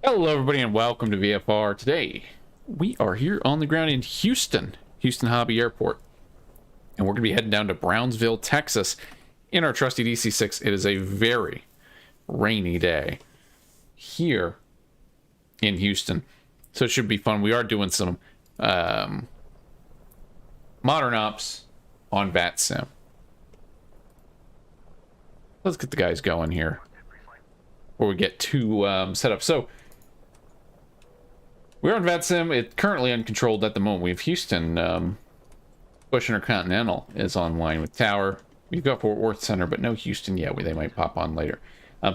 Hello, everybody, and welcome to VFR. Today, we are here on the ground in Houston Hobby Airport, and we're going to be heading down to Brownsville, Texas, in our trusty DC-6. It is a very rainy day here in Houston, so it should be fun. We are doing some modern ops on Vatsim. Let's get the guys going here before we get too set up. So, we're on Vatsim. It's currently uncontrolled at the moment. We have Houston, Bush Intercontinental is online with Tower. We've got Fort Worth Center, but no Houston yet. They might pop on later.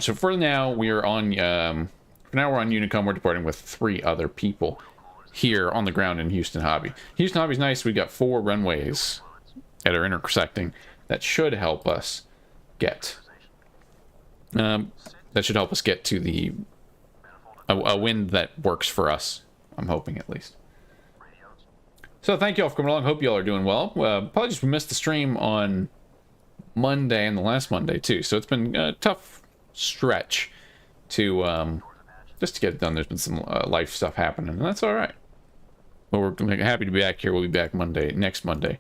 So for now, we are on. For now, we're on Unicom. We're departing with 3 other people here on the ground in Houston Hobby. Houston Hobby's nice. We got 4 runways that are intersecting that should help us get. That should help us get to the a wind that works for us. I'm hoping, at least. So thank you all for coming along. Hope you all are doing well. Apologies we missed the stream on Monday and the last Monday too. So it's been a tough stretch to just to get it done. There's been some life stuff happening, and that's all right. But we're happy to be back here. We'll be back next Monday,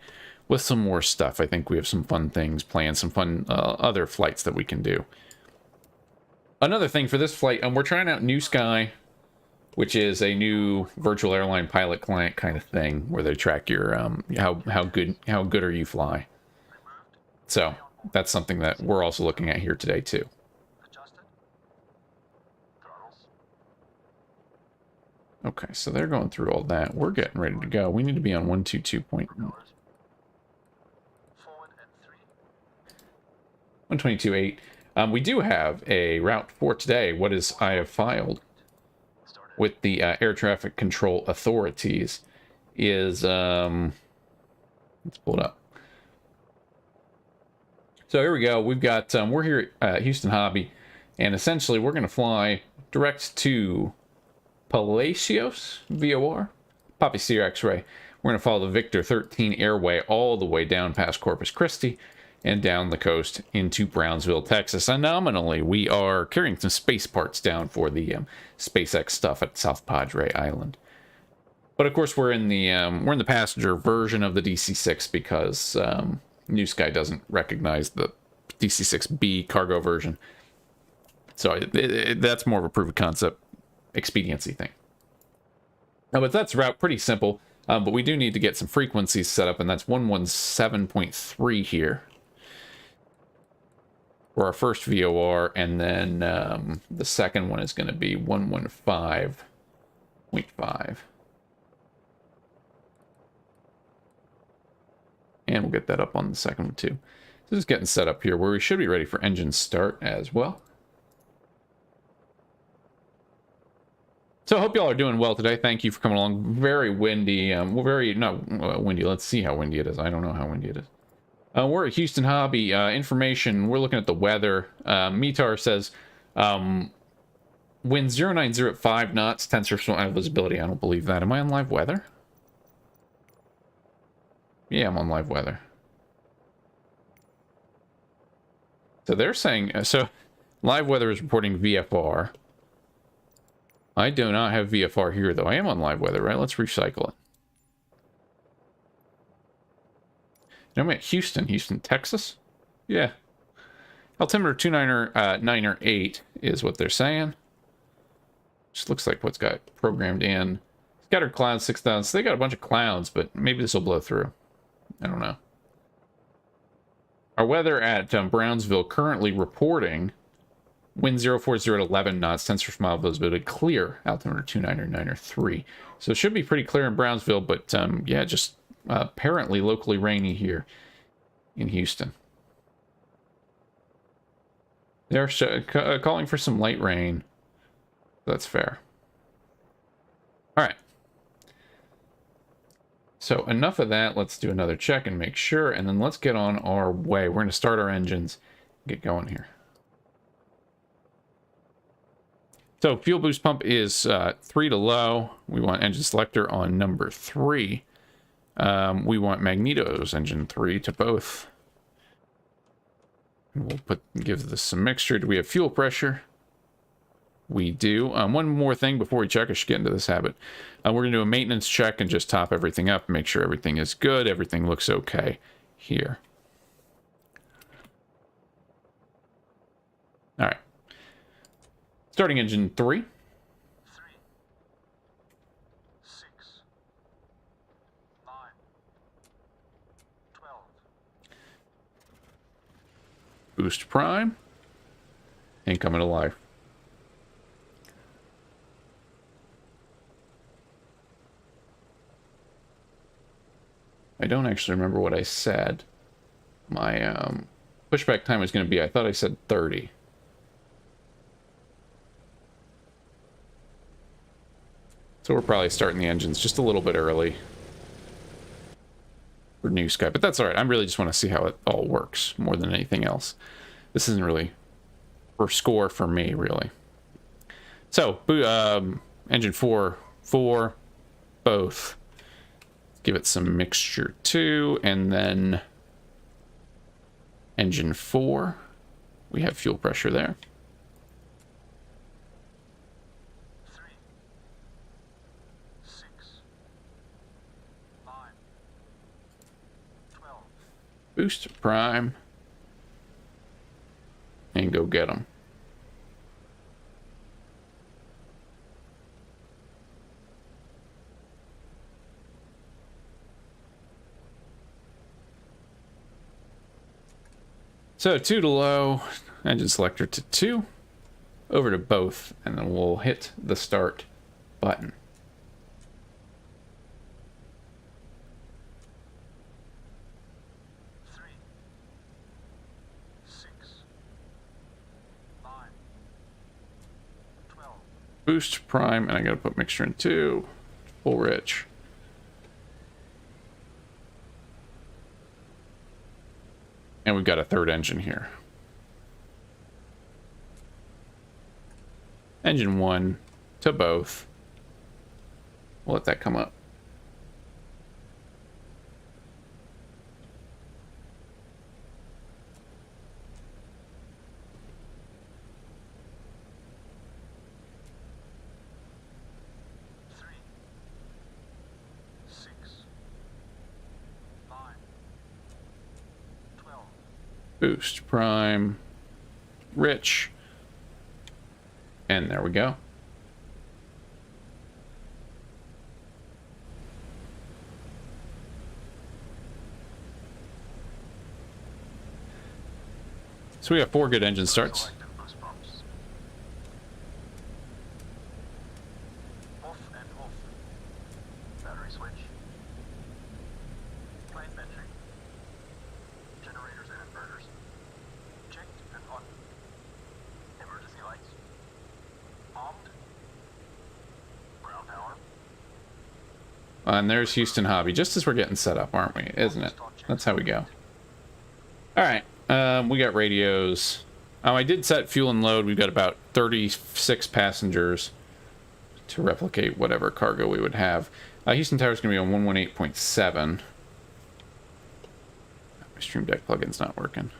with some more stuff. I think we have some fun things planned, some fun other flights that we can do. Another thing for this flight, we're trying out New Sky, which is a new virtual airline pilot client kind of thing, where they track your how good are you fly. So that's something that we're also looking at here today too. Okay, so they're going through all that. We're getting ready to go. We need to be on 122.1. 122.8. We do have a route for today. What is I have filed with the air traffic control authorities is let's pull it up. So here we go. We've got we're here at Houston Hobby, and essentially we're going to fly direct to Palacios VOR, Poppy Sierra X-ray. We're going to follow the Victor 13 airway all the way down past Corpus Christi and down the coast into Brownsville, Texas. And nominally, we are carrying some space parts down for the SpaceX stuff at South Padre Island. But of course, we're in the passenger version of the DC-6 because New Sky doesn't recognize the DC-6B cargo version. So that's more of a proof of concept expediency thing. But that's route pretty simple. But we do need to get some frequencies set up, and that's 117.3 here for our first VOR, and then the second one is going to be 115.5. And we'll get that up on the second one too. So just getting set up here where we should be ready for engine start as well. So I hope y'all are doing well today. Thank you for coming along. Very windy. Not windy. Let's see how windy it is. I don't know how windy it is. We're at Houston Hobby. Information, we're looking at the weather. Mitar says, wind 090 at 5 knots, 10 surface visibility. I don't believe that. Am I on live weather? Yeah, I'm on live weather. So they're saying, so live weather is reporting VFR. I do not have VFR here, though. I am on live weather, right? Let's recycle it. I'm at Houston, Texas. Yeah. Altimeter 298 is what they're saying. Just looks like what's got programmed in. Scattered clouds, 6,000. So they got a bunch of clouds, but maybe this will blow through. I don't know. Our weather at Brownsville currently reporting wind 040 at 11 knots, 10 surface mile visibility, clear. Altimeter 299.3. So it should be pretty clear in Brownsville, but yeah, just apparently locally rainy here in Houston. They're calling for some light rain. That's fair. All right. So enough of that. Let's do another check and make sure, and then let's get on our way. We're going to start our engines, get going here. So fuel boost pump is 3 to low. We want engine selector on number 3. We want Magneto's engine 3 to both. We'll give this some mixture. Do we have fuel pressure? we do. One more thing before we check, I should get into this habit. We're going to do a maintenance check and just top everything up, make sure everything is good, everything looks okay here. All right. Starting engine 3. 3, 6, 9, 12. Boost prime. And coming to life. I don't actually remember what I said. My pushback time was going to be, I thought I said 30. So we're probably starting the engines just a little bit early for New Sky, but that's all right. I really just want to see how it all works more than anything else. This isn't really for score for me, really. So, engine 4, both. Give it some mixture too, and then engine 4. We have fuel pressure there. 3, 6, 9, 12. Boost prime. And go get them. So 2 to low, engine selector to 2, over to both, and then we'll hit the start button. Three, 6, 9, 12. Boost prime, and I gotta put mixture in 2, full rich. And we've got a third engine here. Engine 1 to both. We'll let that come up. Three, 6, 9, 12. Boost prime. Rich. And there we go. So we have 4 good engine starts. Select and boost pumps. Off and off. Battery switch. Plane benching. Generators and inverters. Checked and on. Emergency lights. Armed. Ground power. And there's Houston Hobby, just as we're getting set up, aren't we? Isn't it? That's how we go. All right. We got radios. I did set fuel and load. We've got about 36 passengers to replicate whatever cargo we would have. Houston Tower's going to be on 118.7. My Stream Deck plugin's not working.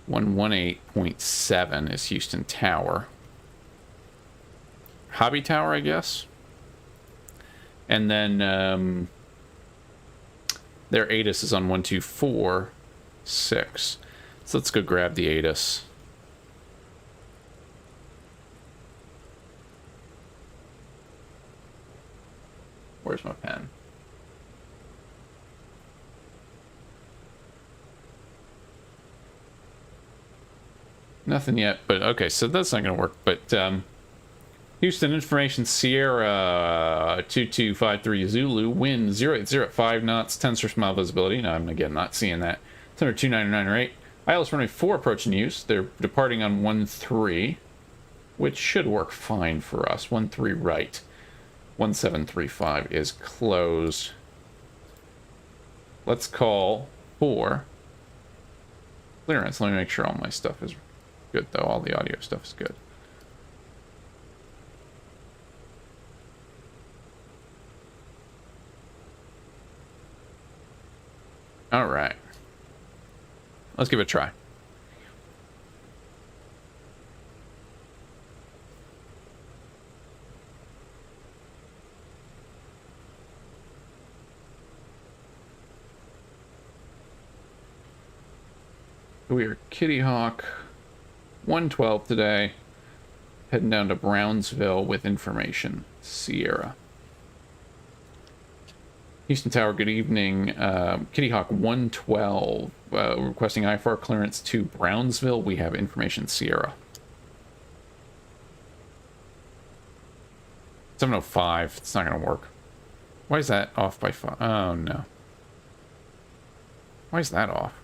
118.7 is Houston Tower. Hobby Tower, I guess. And then their ATIS is on 124.6. So let's go grab the ATIS. Where's my pen? Nothing yet, but okay, so that's not going to work. But Houston Information Sierra 2253 Zulu, wind 0805 knots, 10 surface mile visibility. No, I'm again not seeing that. It's under 299 or 8. ILS runway 4 approaching use. They're departing on 13, which should work fine for us. 13 right. 1735 is closed. Let's call for clearance. Let me make sure all my stuff is good, though. All the audio stuff is good. All right. Let's give it a try. We are Kitty Hawk 112 today. Heading down to Brownsville with information. Sierra. Houston Tower, good evening. Kitty Hawk 112. Requesting IFR clearance to Brownsville. We have information. Sierra. 705. It's not going to work. Why is that off by 5? Oh, no. Why is that off?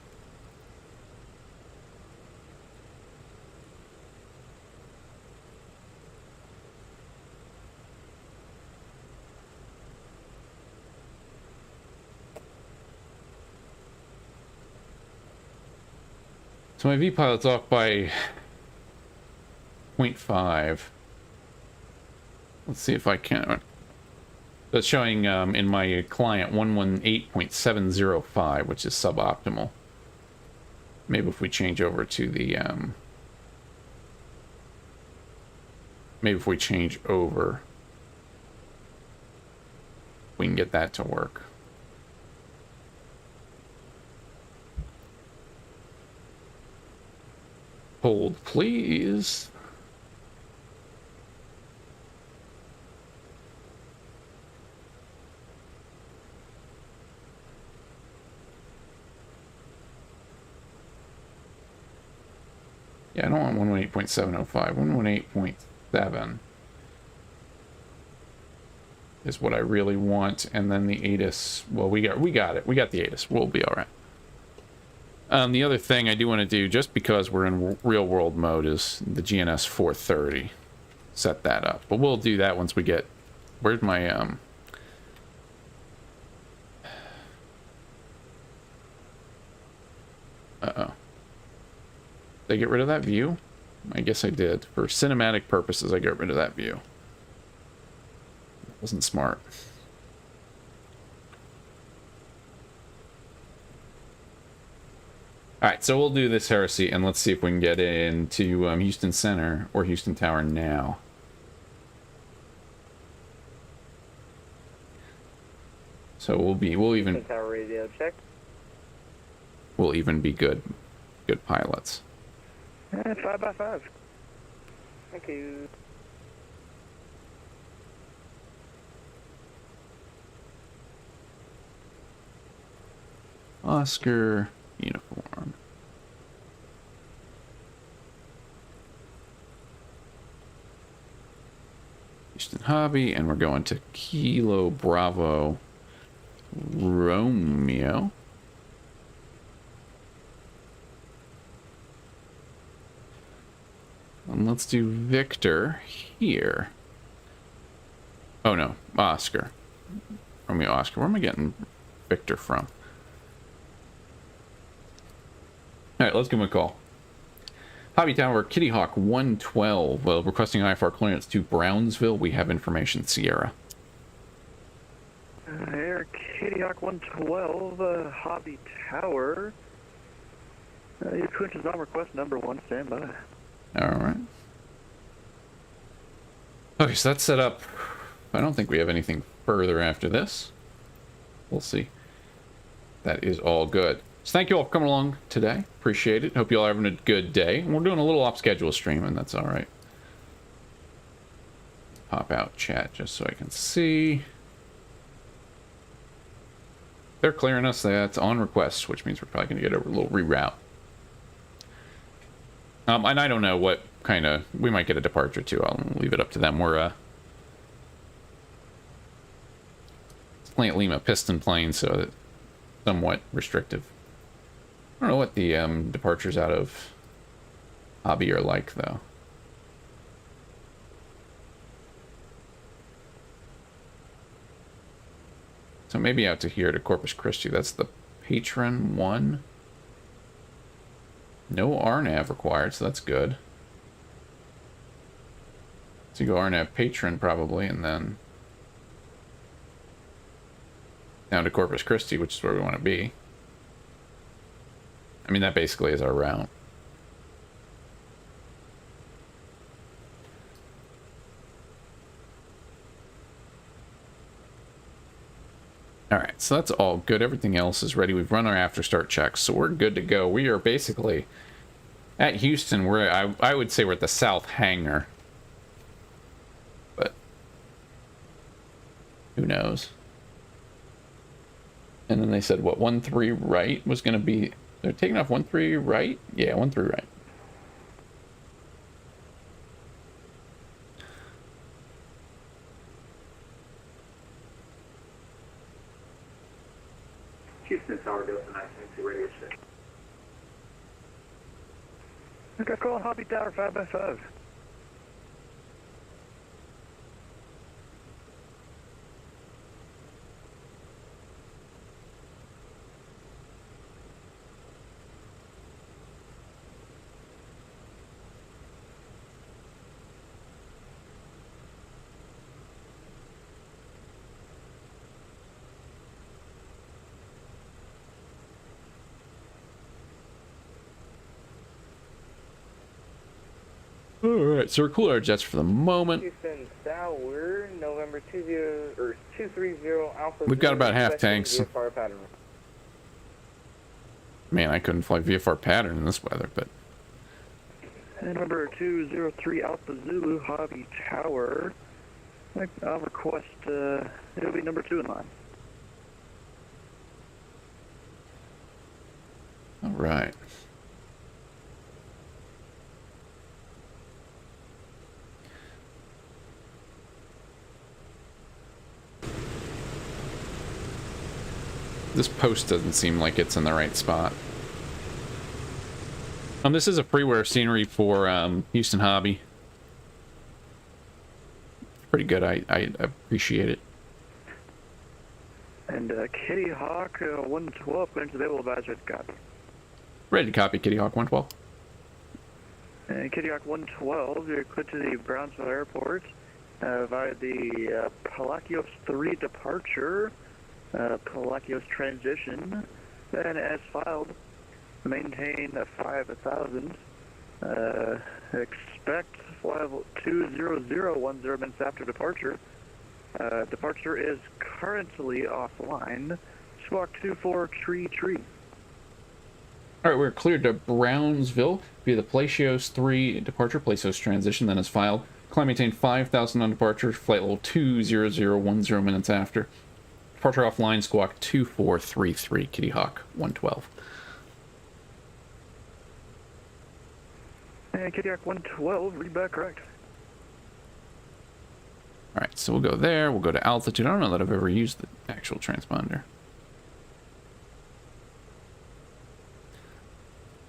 So my V-pilot's off by 0.5. Let's see if I can. That's showing in my client 118.705, which is suboptimal. Maybe if we change over to the maybe if we change over, we can get that to work. Hold, please. Yeah, I don't want 118.705. 118.7 is what I really want, and then the ATIS. Well, we got it. We got the ATIS. We'll be all right. The other thing I do want to do, just because we're in real world mode, is the GNS 430. Set that up, but we'll do that once we get. Where's my uh-oh. Did I get rid of that view? I guess I did. For cinematic purposes, I got rid of that view. Wasn't smart. Alright, so we'll do this heresy, and let's see if we can get into Houston Center or Houston Tower now. So we'll even Tower radio check. We'll even be good pilots. 5x5. Thank you. Oscar uniform. Houston Hobby, and we're going to Kilo Bravo Romeo. And let's do Victor here. Oh no, Oscar. Romeo Oscar. Where am I getting Victor from? Alright, let's give him a call. Hobby Tower, Kitty Hawk 112. Well, requesting IFR clearance to Brownsville. We have information. Sierra. Air Kitty Hawk 112, Hobby Tower. Your clearance is on request number 1, standby. Alright. Okay, so that's set up. I don't think we have anything further after this. We'll see. That is all good. So thank you all for coming along today. Appreciate it. Hope you all are having a good day. And we're doing a little off-schedule stream, and that's alright. Pop out chat just so I can see. They're clearing us. That's on request, which means we're probably going to get a little reroute. And I don't know what kind of... We might get a departure, too. I'll leave it up to them. We're, Plant Lima piston plane, so it's somewhat restrictive. I don't know what the departures out of Hobby are like, though. So maybe out to here to Corpus Christi. That's the Patron one. No RNAV required, so that's good. So you go RNAV Patron probably, and then down to Corpus Christi, which is where we want to be. I mean, that basically is our route. All right, so that's all good. Everything else is ready. We've run our after start checks, so we're good to go. We are basically at Houston. I would say we're at the south hangar, but who knows? And then they said what 1-3 right was going to be. They're taking off 1-3 right. Yeah, 1-3 right. Houston Tower Delta 922 radio check. Okay, call Hobby Tower 5x5. Alright, so we're cool our jets for the moment. Houston Tower, November 230 Alpha. We've got about half tanks. VFR pattern. Man, I couldn't fly VFR pattern in this weather, but... And number 203 Alpha Zulu Hobby Tower. I'll request, it'll be number 2 in line. Alright. This post doesn't seem like it's in the right spot. This is a freeware scenery for Houston Hobby. Pretty good. I appreciate it. And Kitty Hawk 112, going to the available advisor. Copy. Ready to copy, Kitty Hawk 112. And Kitty Hawk 112, you're cleared to the Brownsville Airport via the Palacios 3 departure. Palacios transition, and as filed, maintain 5,000. Expect flight level 20010 minutes after departure. Departure is currently offline. Squawk 24 tree. Alright, we're cleared to Brownsville via the Palacios 3 departure, Palacios transition, then as filed. Climb maintain 5,000 on departure, flight level 20010 minutes after. Departure offline, squawk 2433, Kitty Hawk 112. And Kitty Hawk 112, read back correct. Alright, so we'll go there, we'll go to altitude. I don't know that I've ever used the actual transponder.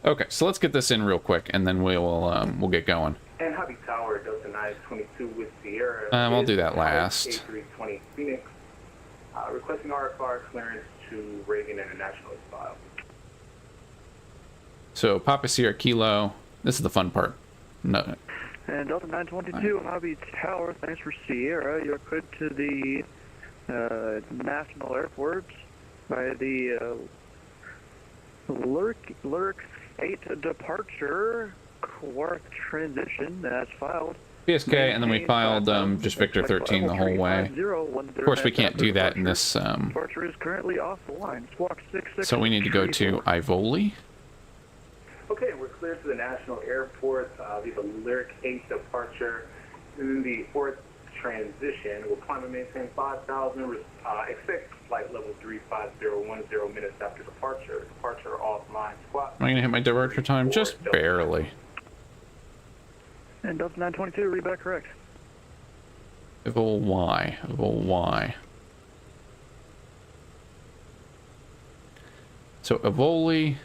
Okay, so let's get this in real quick, and then we'll get going. And Hobby Tower Delta 922 with Sierra. I'll do that last. A320 Phoenix. Requesting RFR clearance to Reagan International is filed. So Papa Sierra Kilo, this is the fun part. No. And Delta 922, Hobby Tower, thanks for Sierra. You're cleared to the National Airport by the Lurk 8 departure, Quark transition, as filed. PSK, and then we filed just Victor 13 the whole way. Of course, we can't do that in this. Departure is currently offline. Squawk 66. So we need to go to Ivoli. Okay, we're cleared to the National Airport via the Lyric 8 departure. And then the 4th transition, we'll climb and maintain 5,000. Expect flight level 35010 minutes after departure. Departure offline. Squawk. Am I going to hit my departure time? Just barely. And Delta 922, read back correct. Ivol Y. So Ivoli.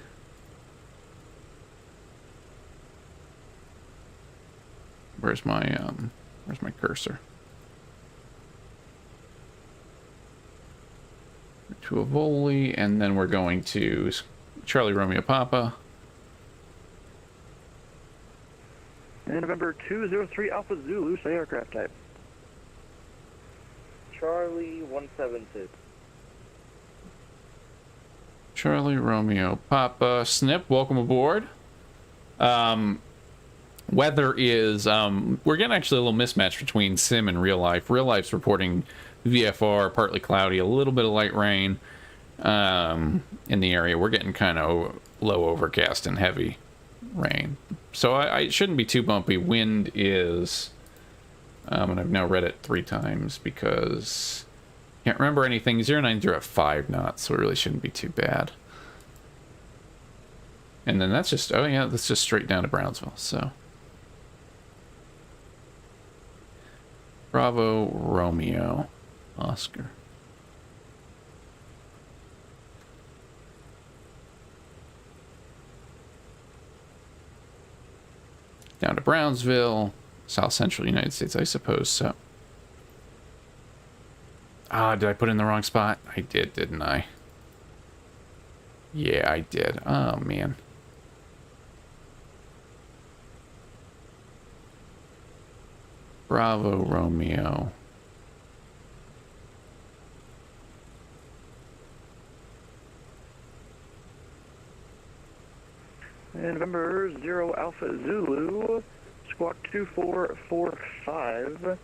Where's my cursor? To Ivoli, and then we're going to Charlie Romeo Papa. And November 203 Alpha Zulu, say aircraft type. Charlie 172. Charlie Romeo Papa. Snip, welcome aboard. Weather is, we're getting actually a little mismatch between sim and real life. Real life's reporting VFR, partly cloudy, a little bit of light rain in the area. We're getting kind of low overcast and heavy rain. So it shouldn't be too bumpy. Wind is, and I've now read it 3 times because I can't remember anything. 090 at 5 knots, so it really shouldn't be too bad. And then that's just, oh yeah, that's just straight down to Brownsville, so. Bravo, Romeo, Oscar. Down to Brownsville, South Central United States, I suppose so. Ah, did I put in the wrong spot? I did, didn't I? Yeah, I did. Oh, man. Bravo, Romeo. And November 0 Alpha Zulu, squawk 2445,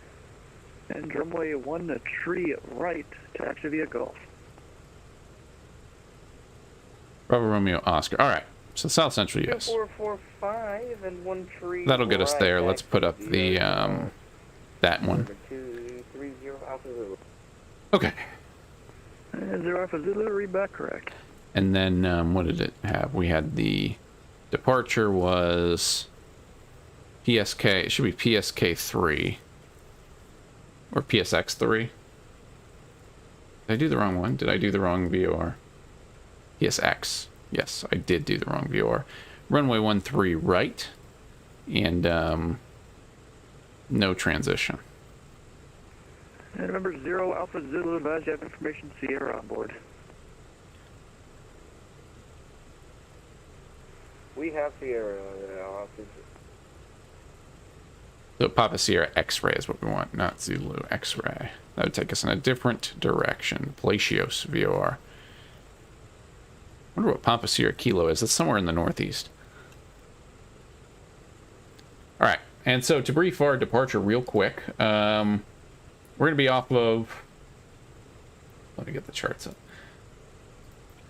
and runway 1 tree right, taxi via Gulf. Bravo, Romeo, Oscar. All right. So South Central, yes. 2445 and 1 tree. That'll get us right, there. Let's put up the, that one. 230 Alpha Zulu. Okay. And 0 Alpha Zulu, read back correct. And then, what did it have? We had the departure was PSK. It should be PSK 3 or PSX 3. Did I do the wrong one? Did I do the wrong VOR? PSX. Yes, I did do the wrong VOR. Runway 13 right, and no transition. And remember, 0 Alpha Zulu, advise you have information Sierra on board. We have Sierra. So Papa Sierra X-ray is what we want, not Zulu X-ray. That would take us in a different direction. Palacios VOR. I wonder what Papa Sierra Kilo is. It's somewhere in the northeast. All right, and so to brief our departure real quick, we're going to be off of... Let me get the charts up.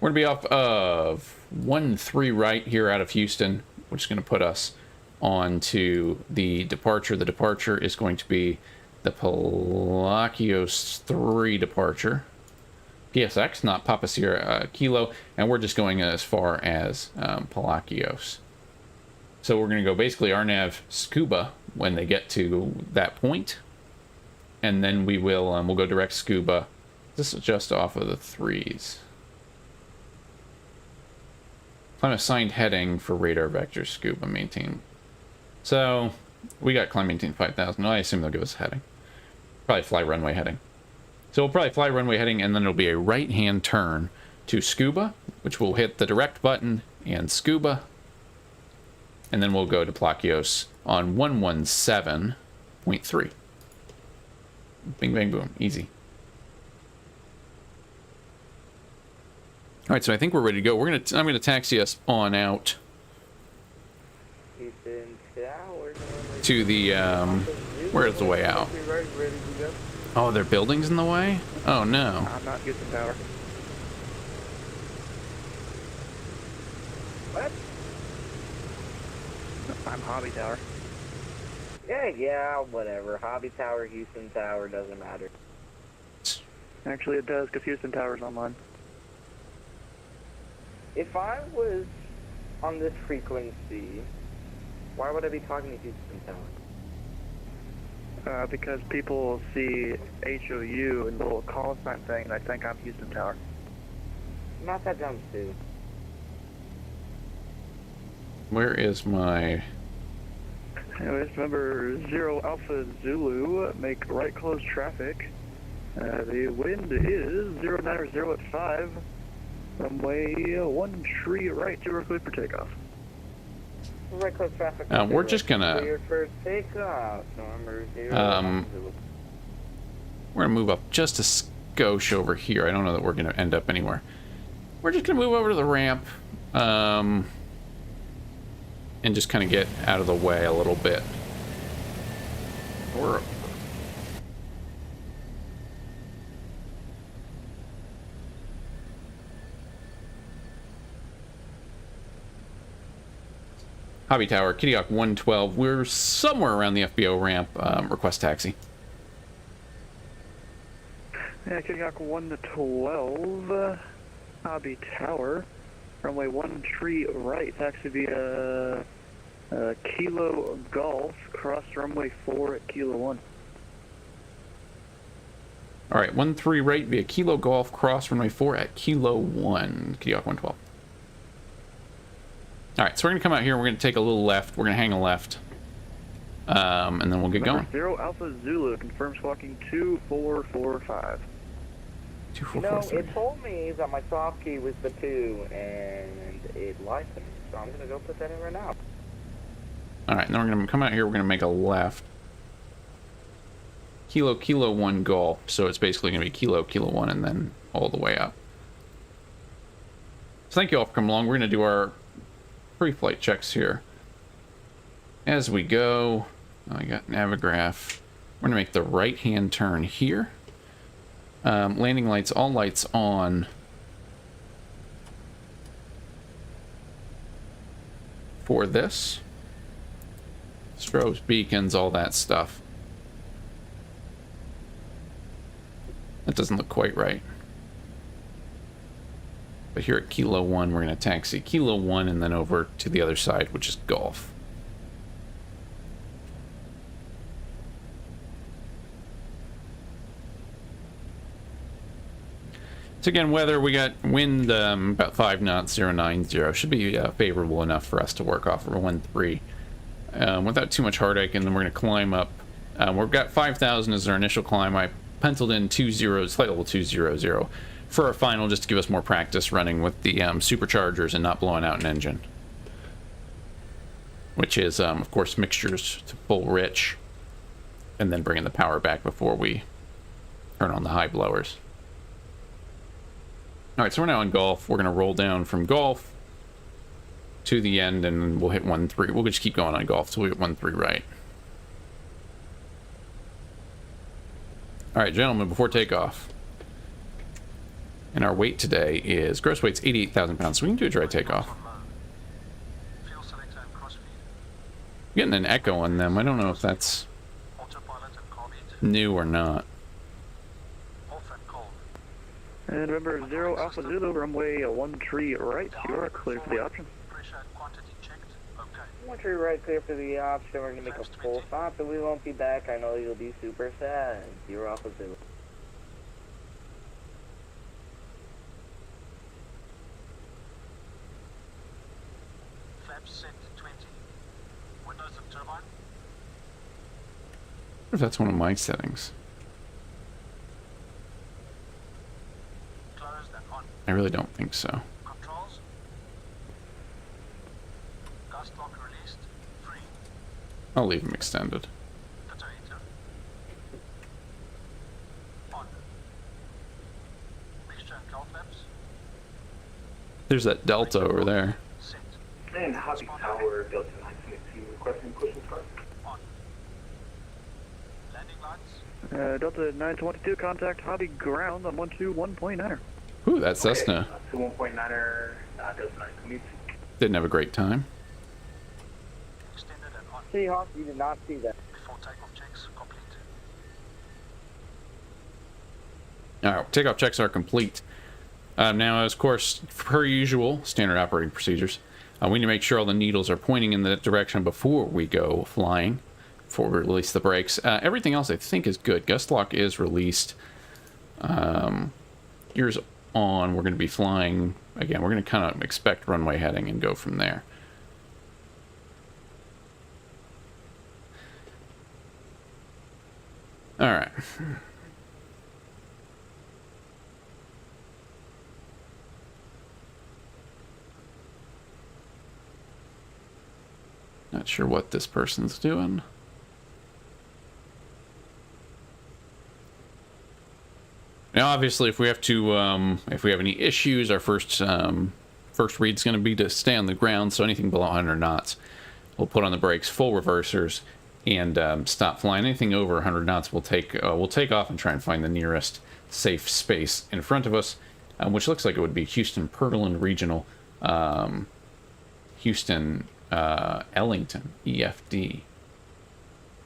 We're going to be off of 13 right here out of Houston, which is going to put us on to the departure. The departure is going to be the Palacios 3 departure. PSX, not Papa Sierra Kilo, and we're just going as far as Palacios. So we're going to go basically RNAV Scuba when they get to that point, and then we will we'll go direct Scuba. This is just off of the 3s. Climb assigned heading for radar vector Scuba maintain. So we got climb maintain 5000. I assume they'll give us a heading. Probably fly runway heading. So we'll probably fly runway heading, and then it'll be a right-hand turn to Scuba, which will hit the direct button and Scuba. And then we'll go to Palacios on 117.3. Bing, bang, boom. Easy. All right, so I think we're ready to go. I'm gonna taxi us on out Houston Tower. to the where's the way out? Ready to go. Oh, there are buildings in the way? Oh no. I'm not Houston Tower. What? I'm Hobby Tower. Yeah, whatever. Hobby Tower, Houston Tower, doesn't matter. Actually, it does, because Houston Tower's online. If I was on this frequency, why would I be talking to Houston Tower? Because people see HOU and the little call sign thing, and I think I'm Houston Tower. I'm not that dumb, Stu. Where is my... Anyways, remember 0 Alpha Zulu, make right close traffic. The wind is 090 at 5. Runway 1 tree right to clear for takeoff. Right close traffic. we're just gonna... Clear for takeoff. Number 0. We're gonna move up just a skosh over here. I don't know that we're gonna end up anywhere. We're just gonna move over to the ramp, and just kind of get out of the way a little bit. Hobby Tower, Kitty Hawk 112. We're somewhere around the FBO ramp. Request taxi. Yeah, Kitty Hawk 112, Hobby Tower, runway 13 right, taxi via Kilo Golf, cross runway 4 at Kilo 1. All right, 13 right via Kilo Golf, cross runway 4 at Kilo 1, Kitty Hawk 112. All right, so we're going to come out here, we're going to take a little left, we're going to hang a left, and then we'll get going. 0 Alpha Zulu, confirms squawking 2445. You know, it told me that my soft key was the 2, and it lied to me, so I'm going to go put that in right now. All right, now we're going to come out here, we're going to make a left. Kilo 1 Golf, so it's basically going to be Kilo 1, and then all the way up. So thank you all for coming along. We're going to do our pre-flight checks here. As we go, I got Navigraph. We're going to make the right-hand turn here. Landing lights, all lights on. For this. Strobes, beacons, all that stuff. That doesn't look quite right. But here at Kilo 1, we're going to taxi Kilo 1 and then over to the other side, which is Golf. So again, weather, we got wind about 5 knots, 090. Should be favorable enough for us to work off of 13. Without too much heartache, and then we're going to climb up. We've got 5,000 as our initial climb. I penciled in 20, flight level 200 for our final, just to give us more practice running with the superchargers and not blowing out an engine. Which is, of course, mixtures to full rich, and then bringing the power back before we turn on the high blowers. Alright, so we're now in Golf. We're going to roll down from Golf to the end, and we'll hit 13. We'll just keep going on Golf till we hit 13 right. Alright, gentlemen, before takeoff. And our weight today is, gross weight's 88,000 pounds, so we can do a dry takeoff. I'm getting an echo on them. I don't know if that's new or not. And remember, 0 Alpha Zulu, runway 13 right, you are clear for the option. 13 right, clear for the option. We're going to make a full stop, and we won't be back. I know you'll be super sad. 0 Alpha Zulu. Flaps set to 20. Windows and turbine. I wonder if that's one of my settings. I really don't think so. Controls. Gust lock released. Free. I'll leave them extended. On. Mixture and cold flaps. There's that delta over there. And Hobby Tower, Delta 922, requesting push and start. On. Landing lights. Delta 922, contact Hobby Ground on 121.9er. Ooh, that Cessna. Okay, 1.9er, Delta 922. Didn't have a great time. Extended and on. Seahawk, you did not see that. Before takeoff checks complete. Alright, takeoff checks are complete. Now, of course, per usual, standard operating procedures, we need to make sure all the needles are pointing in that direction before we go flying, before we release the brakes. Everything else, I think, is good. Gust lock is released. Gears on. We're going to be flying. Again, we're going to kind of expect runway heading and go from there. All right. Not sure what this person's doing. Now, obviously, if we have to, if we have any issues, our first read's going to be to stay on the ground. So anything below 100 knots, we'll put on the brakes, full reversers, and stop flying. Anything over 100 knots, we'll take off and try and find the nearest safe space in front of us, which looks like it would be Houston Pearland Regional, Houston Ellington, EFD,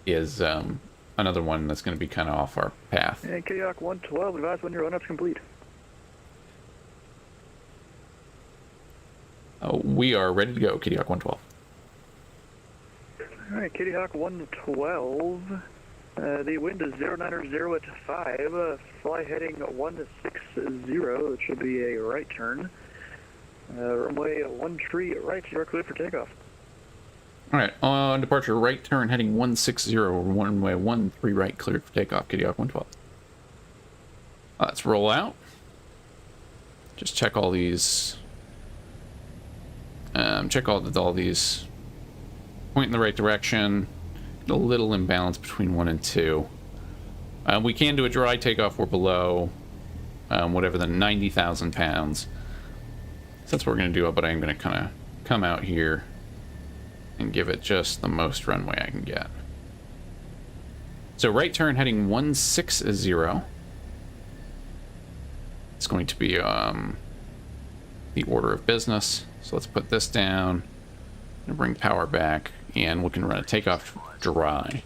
is another one that's going to be kind of off our path. And KDOC 112, advise when your run-up's complete. We are ready to go, KDOC 112. Alright, KDOC 112. The wind is 090 at 5. Fly heading 160. It should be a right turn. Runway 13 right, you're cleared for takeoff. Alright, on departure, right turn heading 160, runway 13 right, cleared for takeoff, KDOC 112. Let's roll out. Just check all these. Check all these. Point in the right direction. A little imbalance between 1 and 2. We can do a dry takeoff. We're below whatever the 90,000 pounds. So that's what we're going to do, but I'm going to kind of come out here and give it just the most runway I can get. So right turn heading 160. It's going to be the order of business. So let's put this down and bring power back, and we can run a takeoff dry.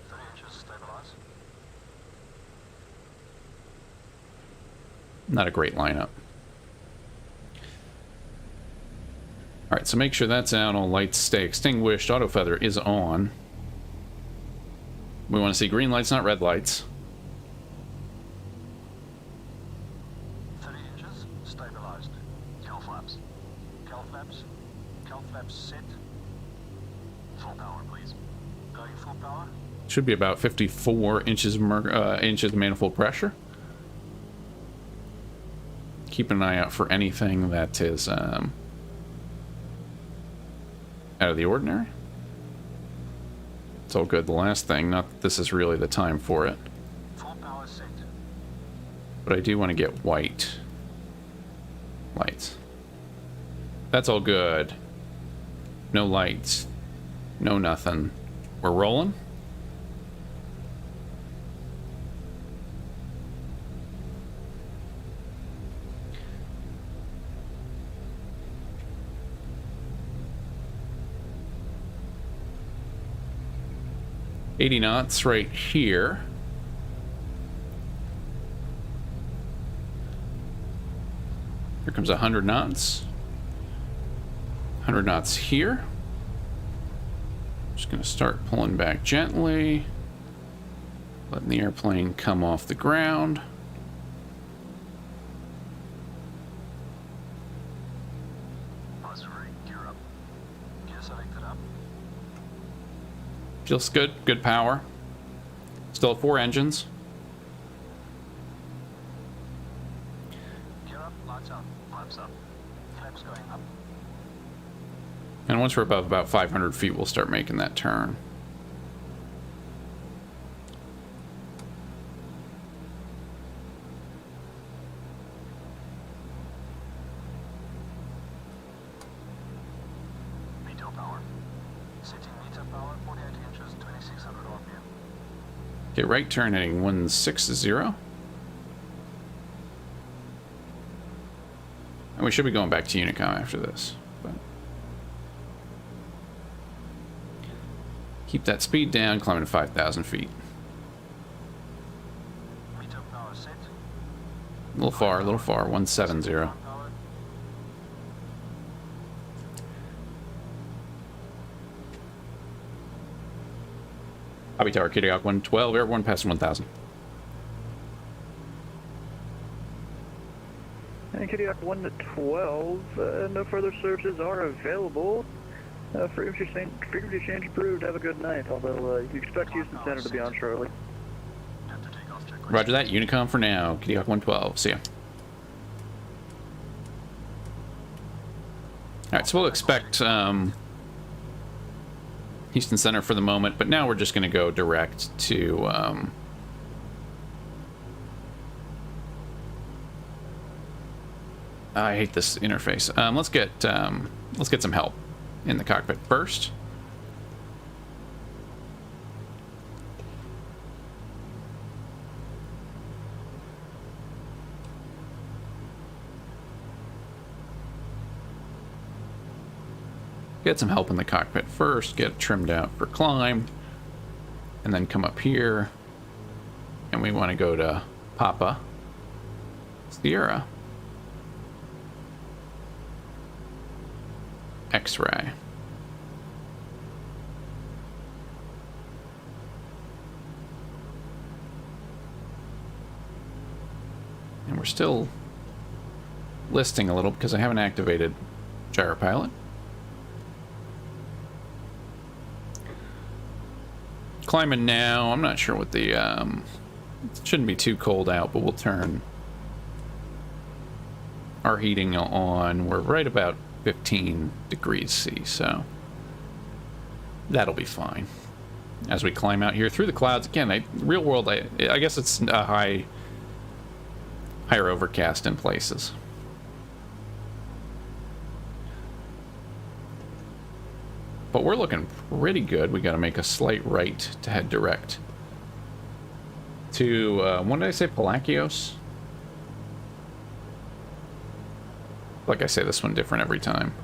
Not a great lineup. Alright, so make sure that's out, all lights stay extinguished, auto feather is on. We want to see green lights, not red lights. 30 inches, stabilized. Cal flaps. Cal flaps. Cal flaps set. Full power, please. Going full power. Should be about 54 inches of manifold pressure. Keep an eye out for anything that is out of the ordinary. It's all good. The last thing, not that this is really the time for it. Full power set. But I do want to get white lights. That's all good. No lights. No nothing. We're rolling. $80 knots right here. Here comes 100 knots. 100 knots here. Just going to start pulling back gently. Letting the airplane come off the ground. Gear up. Gear selected up. Feels good. Good power. Still have 4 engines. Gear up, lights up, flaps up. Flaps going up. And once we're above about 500 feet, we'll start making that turn. Meter power. Setting meter power, 48 inches, 2600 RPM. Okay, right turn heading 160. And we should be going back to Unicom after this. But keep that speed down, climbing to 5,000 feet. Meter power set. A little far, 170. Power. Hobby Tower, KDOC 112, everyone passing 1,000. And KDOC 112, no further services are available. Frequency change approved. Have a good night. Although you expect Houston Center to be on shortly. Have to take off check. Roger that, Unicom for now, KDOC 112, see ya. Alright, so we'll expect Houston Center for the moment, but now we're just going to go direct to I hate this interface. Let's get some help in the cockpit first. get some help in the cockpit first, get it trimmed out for climb, and then come up here, and we want to go to Papa Sierra X-ray. And we're still listing a little because I haven't activated gyropilot. Climbing now. I'm not sure what the it shouldn't be too cold out, but we'll turn our heating on. We're right about 15 degrees C, so that'll be fine as we climb out here through the clouds. Again, real world, I guess it's a higher overcast in places. But we're looking pretty good. We got to make a slight right to head direct to, when did I say, Palacios? Like I say, this one different every time.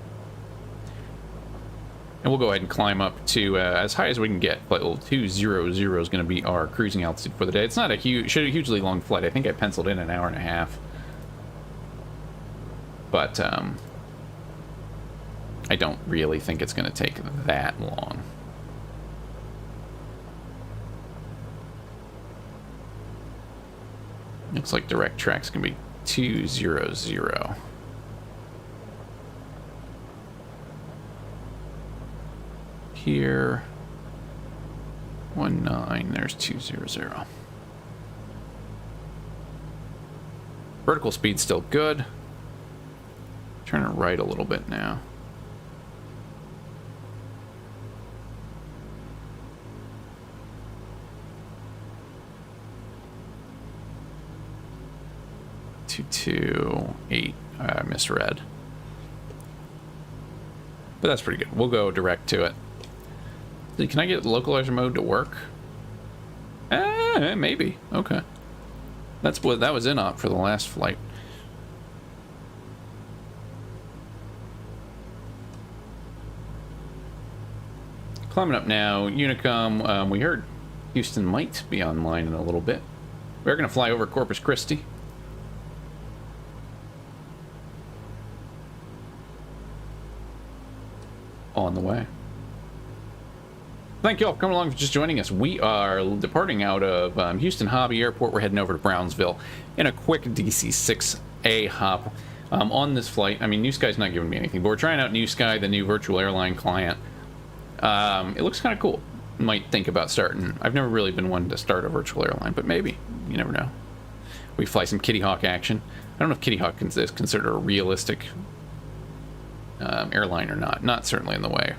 And we'll go ahead and climb up to as high as we can get. Flight level 200 is going to be our cruising altitude for the day. It's not a hugely long flight. I think I penciled in an hour and a half. But I don't really think it's going to take that long. Looks like direct track's going to be 200. Here, 19, there's 200. Vertical speed's still good. Turn it right a little bit now. I misread. But that's pretty good. We'll go direct to it. Can I get localizer mode to work? Maybe. Okay. That was in op for the last flight. Climbing up now. Unicom, we heard Houston might be online in a little bit. We're going to fly over Corpus Christi. On the way. Thank you all for coming along, for just joining us. We are departing out of Houston Hobby Airport. We're heading over to Brownsville in a quick DC-6A hop. On this flight, I mean, New Sky's not giving me anything, but we're trying out New Sky, the new virtual airline client. It looks kind of cool. Might think about starting. I've never really been one to start a virtual airline, but maybe. You never know. We fly some Kitty Hawk action. I don't know if Kitty Hawk is considered a realistic airline or not. Not certainly in the way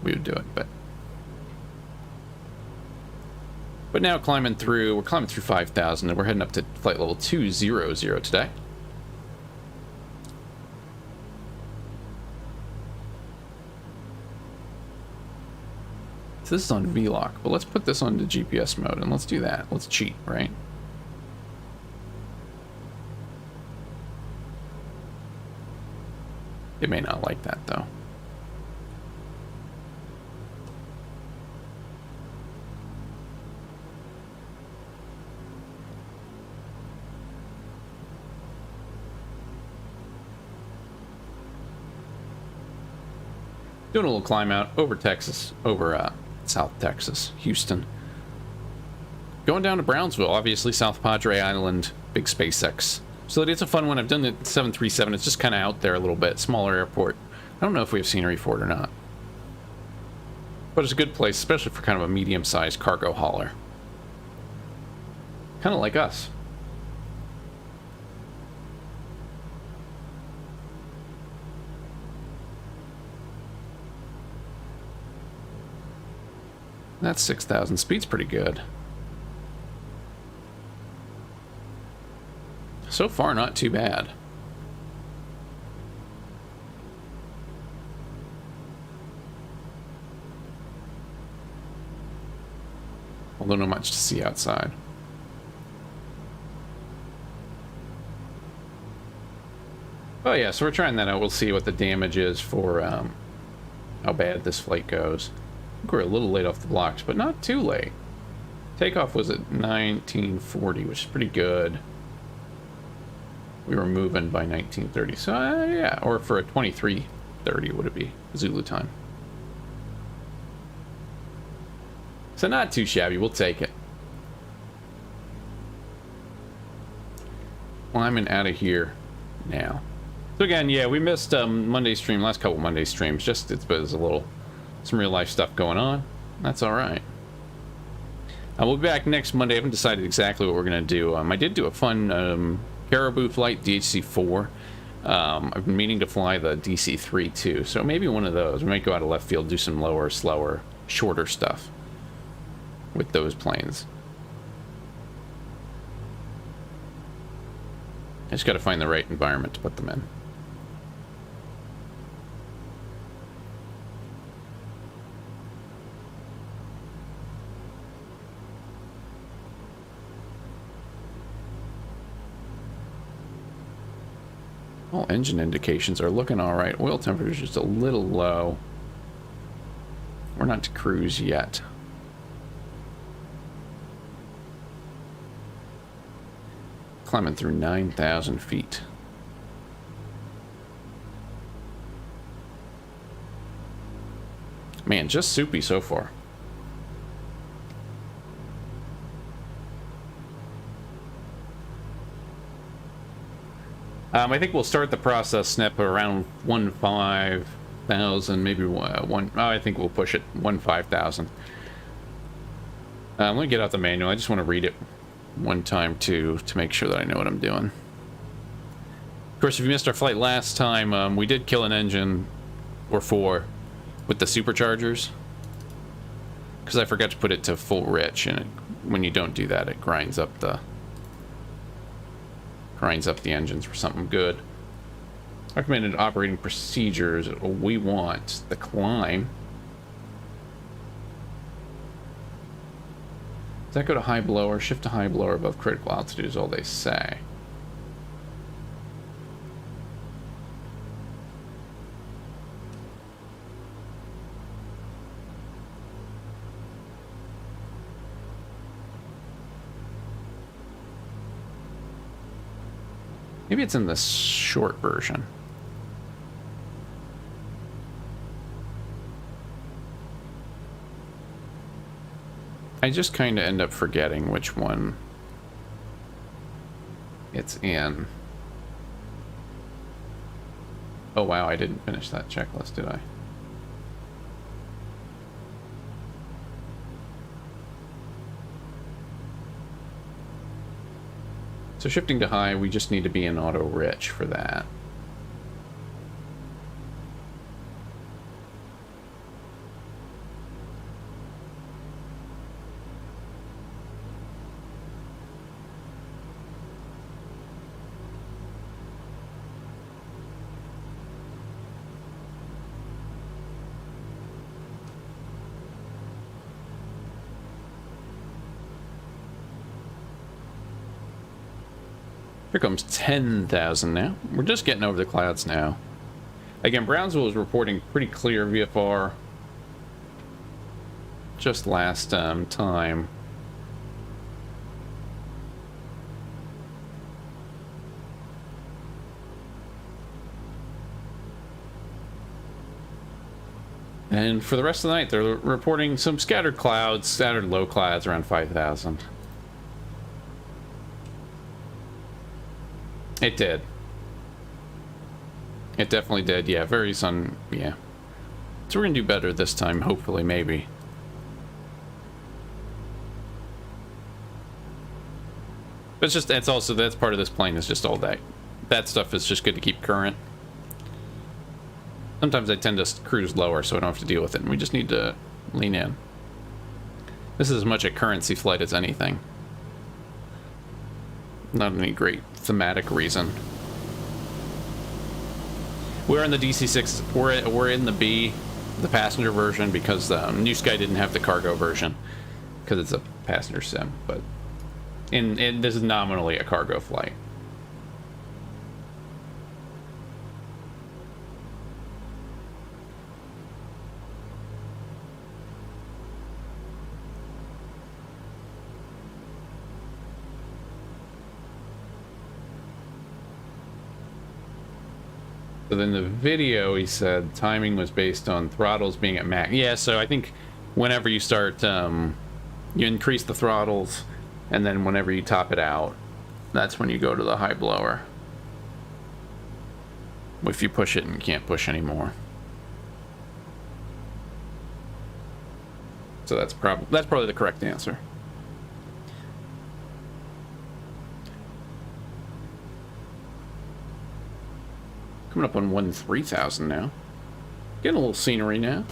we would do it, but now we're climbing through 5,000, and we're heading up to flight level 200 today. So this is on VLOC, but let's put this onto GPS mode, and let's do that. Let's cheat, right? They may not like that, though. Doing a little climb out over Texas, over South Texas, Houston. Going down to Brownsville, obviously South Padre Island, big SpaceX. So it's a fun one. I've done the 737. It's just kind of out there a little bit, smaller airport. I don't know if we have scenery for it or not. But it's a good place, especially for kind of a medium-sized cargo hauler. Kind of like us. That's 6,000. Speed's pretty good. So far, not too bad. Although not much to see outside. Oh yeah, so we're trying that out. We'll see what the damage is for how bad this flight goes. I think we're a little late off the blocks, but not too late. Takeoff was at 1940, which is pretty good. We were moving by 1930, so yeah, or for a 23:30 would it be Zulu time. So not too shabby, we'll take it. Climbing out of here now. So again, yeah, we missed Monday stream, last couple Monday streams. Just there's a little, some real life stuff going on. That's all right. We'll be back next Monday. I haven't decided exactly what we're gonna do. I did do a fun Caribou flight, DHC-4. I've been meaning to fly the DC-3 too, so maybe one of those. We might go out of left field, do some lower, slower, shorter stuff with those planes. I just got to find the right environment to put them in. All engine indications are looking all right. Oil temperature is just a little low. We're not to cruise yet. Climbing through 9,000 feet. Man, just soupy so far. I think we'll start the process snip around 15,000, maybe I think we'll push it 15,000. Let me get out the manual. I just want to read it one time to make sure that I know what I'm doing. Of course, if you missed our flight last time, we did kill an engine or 4 with the superchargers because I forgot to put it to full rich, and when you don't do that, it grinds up the engines for something good. Recommended operating procedures. We want the climb. Does that go to high blower? Shift to high blower above critical altitude is all they say. Maybe it's in the short version. I just kind of end up forgetting which one it's in. Oh wow, I didn't finish that checklist, did I? So shifting to high, we just need to be in auto rich for that. Here comes 10,000 now. We're just getting over the clouds now. Again, Brownsville was reporting pretty clear VFR just last time. And for the rest of the night, they're reporting some scattered clouds, scattered low clouds around 5,000. It did. It definitely did. Yeah, very sun. Yeah. So we're gonna do better this time, hopefully, maybe. But it's just, it's also, that's part of this plane is just all that. That stuff is just good to keep current. Sometimes I tend to cruise lower so I don't have to deal with it, and we just need to lean in. This is as much a currency flight as anything. Not any great thematic reason. We're in the DC-6. We're in the B, the passenger version, because New Sky didn't have the cargo version because it's a passenger sim. But this is nominally a cargo flight. So then the video, he said timing was based on throttles being at max. Yeah, so I think whenever you start, you increase the throttles, and then whenever you top it out, that's when you go to the high blower. If you push it and you can't push anymore. So that's probably the correct answer. Coming up on 1,300 now. Getting a little scenery now.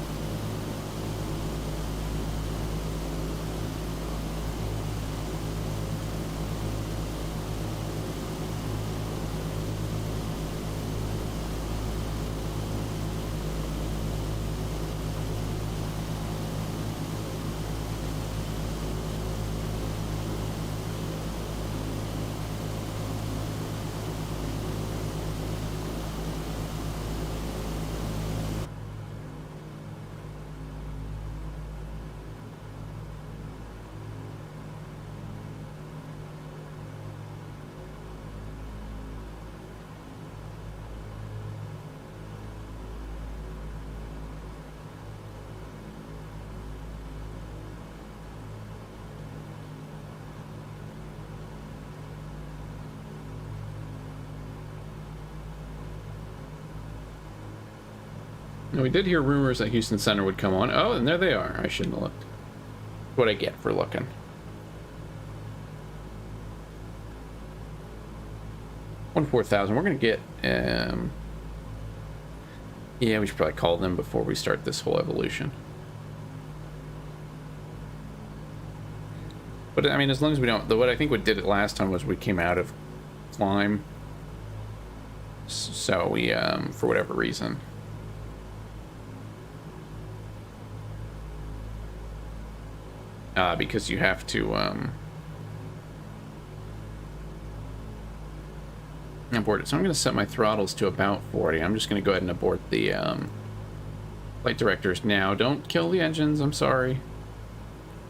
Now, we did hear rumors that Houston Center would come on. Oh, and there they are. I shouldn't have looked. What I get for looking. We're gonna get. Yeah, we should probably call them before we start this whole evolution. But I mean, as long as we don't. What I think what did it last time was we came out of climb. So we, for whatever reason. Because you have to abort it. So I'm going to set my throttles to about 40. I'm just going to go ahead and abort the flight directors now. Don't kill the engines. I'm sorry.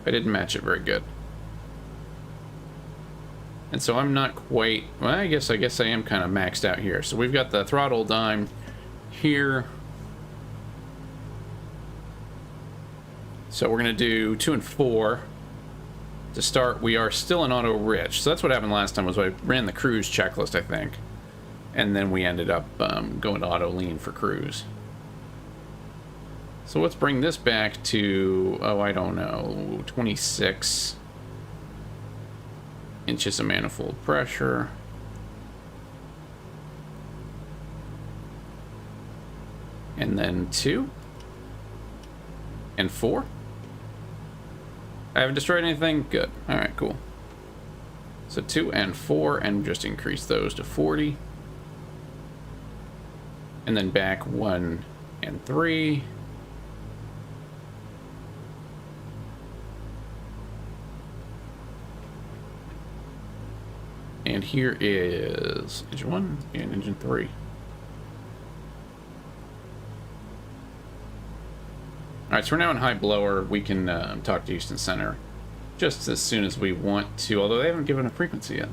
I didn't match it very good. And so I'm not quite... Well, I guess I am kind of maxed out here. So we've got the throttle dime here. So we're going to do 2 and 4. To start, we are still in auto rich. So that's what happened last time was I ran the cruise checklist, I think. And then we ended up going to auto lean for cruise. So let's bring this back to, oh, I don't know, 26 inches of manifold pressure. And then 2. And 4. I haven't destroyed anything? Good. Alright, cool. So 2 and 4, and just increase those to 40. And then back 1 and 3. And here is engine 1 and engine 3. Alright, so we're now in high blower. We can talk to Houston Center just as soon as we want to, although they haven't given a frequency yet.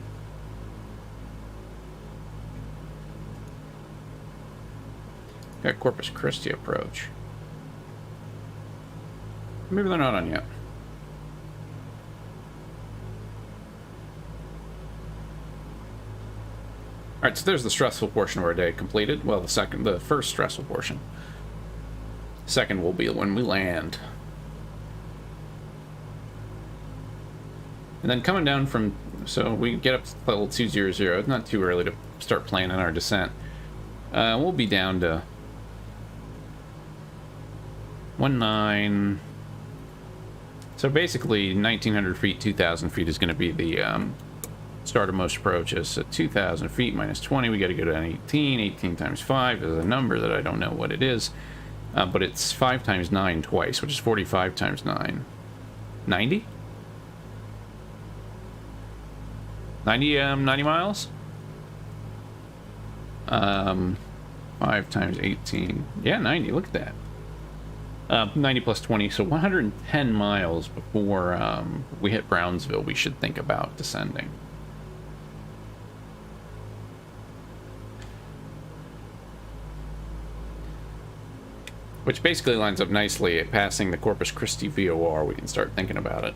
Got Corpus Christi approach. Maybe they're not on yet. Alright, so there's the stressful portion of our day completed. Well, the first stressful portion. Second will be when we land. And then coming down from, so we get up to level 200. It's not too early to start planning our descent. We'll be down to 19. So basically 1,900 feet, 2,000 feet is going to be the start of most approaches. So 2,000 feet minus 20, we got to go to 18. 18 times 5 is a number that I don't know what it is. But it's 5 times 9 twice, which is 45 times 9. 90? 90 miles? 5 times 18. Yeah, 90, look at that. 90 plus 20, so 110 miles before we hit Brownsville, we should think about descending. Which basically lines up nicely at passing the Corpus Christi VOR. We can start thinking about it.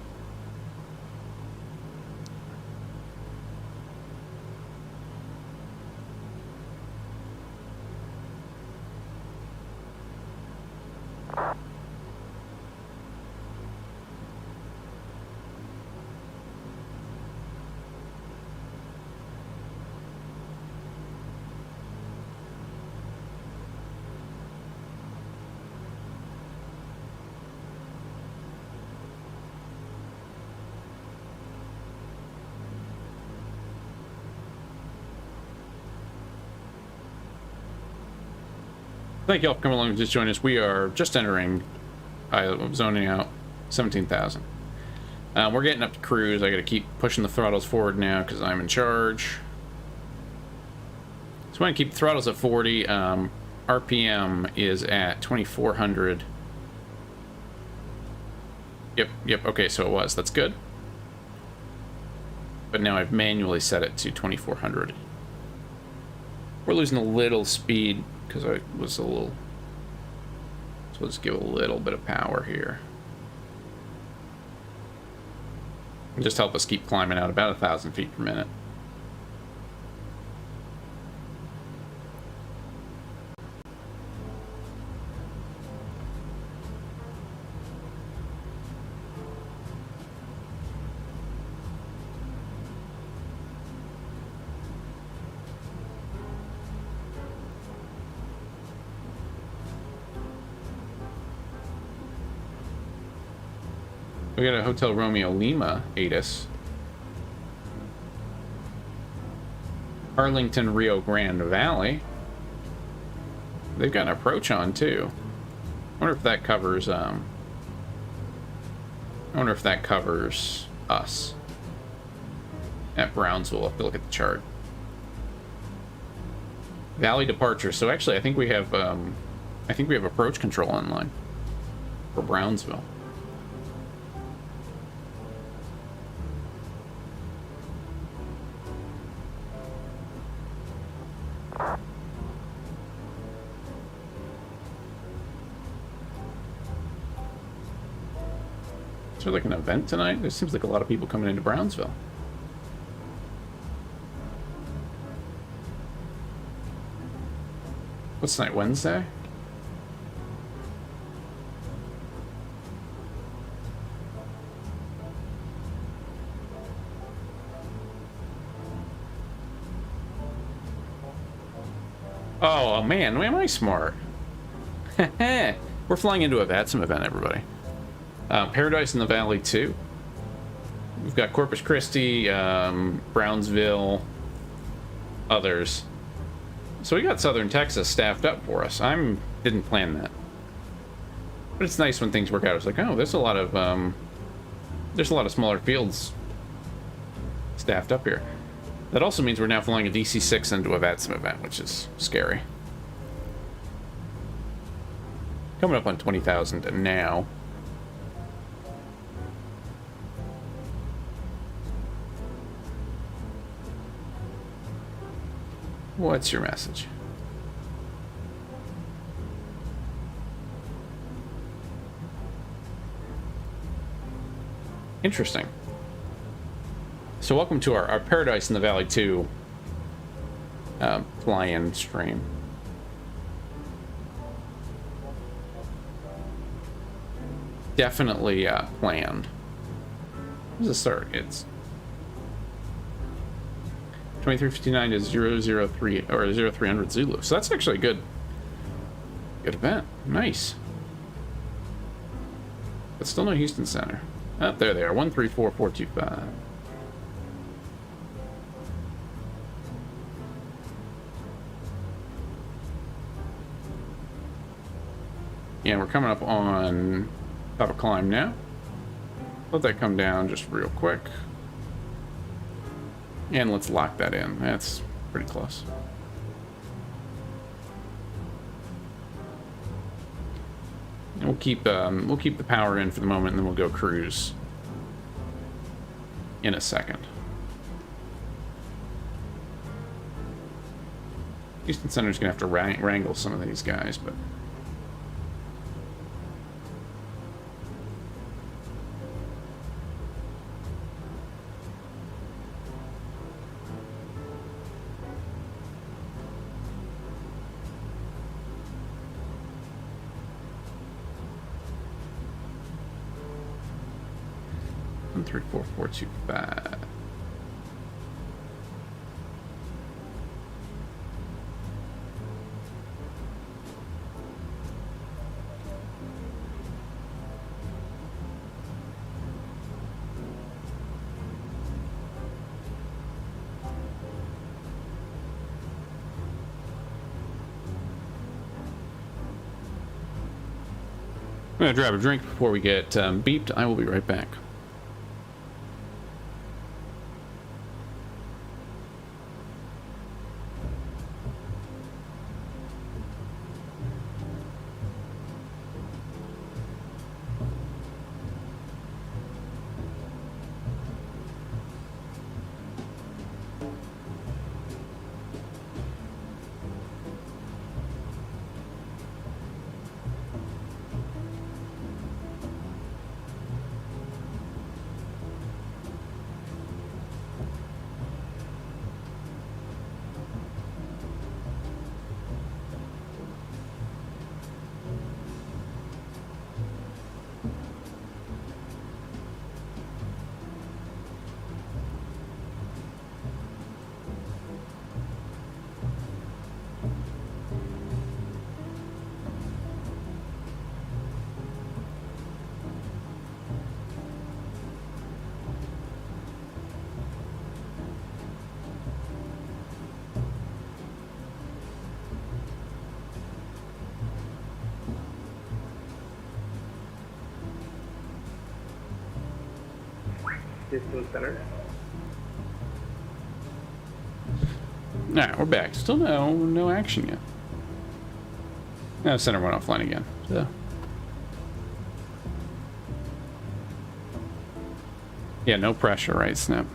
Thank you all for coming along and just joining us. We are just entering, I'm zoning out 17,000. We're getting up to cruise. I got to keep pushing the throttles forward now because I'm in charge. So I want to keep the throttles at 40. RPM is at 2,400. Yep, okay, so it was. That's good. But now I've manually set it to 2,400. We're losing a little speed because I was a little... So let's give a little bit of power here. And just help us keep climbing out about 1,000 feet per minute. We got a Hotel Romeo Lima ATIS. Arlington, Rio Grande Valley. They've got an approach on too. I wonder if that covers us at Brownsville. I'll have to look at the chart. Valley departure. So actually I think we have approach control online for Brownsville. Is there like an event tonight? There seems like a lot of people coming into Brownsville. What's tonight, Wednesday? Oh man, am I smart? We're flying into a Vatsim event, everybody. Paradise in the Valley 2. We've got Corpus Christi, Brownsville, others. So we got Southern Texas staffed up for us. Didn't plan that. But it's nice when things work out. It's like, oh, there's a lot of smaller fields staffed up here. That also means we're now flying a DC-6 into a Vatsim event, which is scary. Coming up on 20,000 now. What's your message? Interesting. So welcome to our Paradise in the Valley 2 fly-in stream. Definitely planned. What does it start? It's 2359 to 003 or 0300 Zulu. So that's actually a good event. Nice. But still no Houston Center. Oh, there they are. 134425. Yeah, we're coming up on top of climb now. Let that come down just real quick. And let's lock that in. That's pretty close. And we'll keep the power in for the moment, and then we'll go cruise in a second. Houston Center's gonna have to wrangle some of these guys, but 134425. I'm gonna grab a drink before we get beeped. I will be right back. Houston Center. Alright, we're back. Still no action yet. No, center went offline again. So. Yeah, no pressure, right, Snap?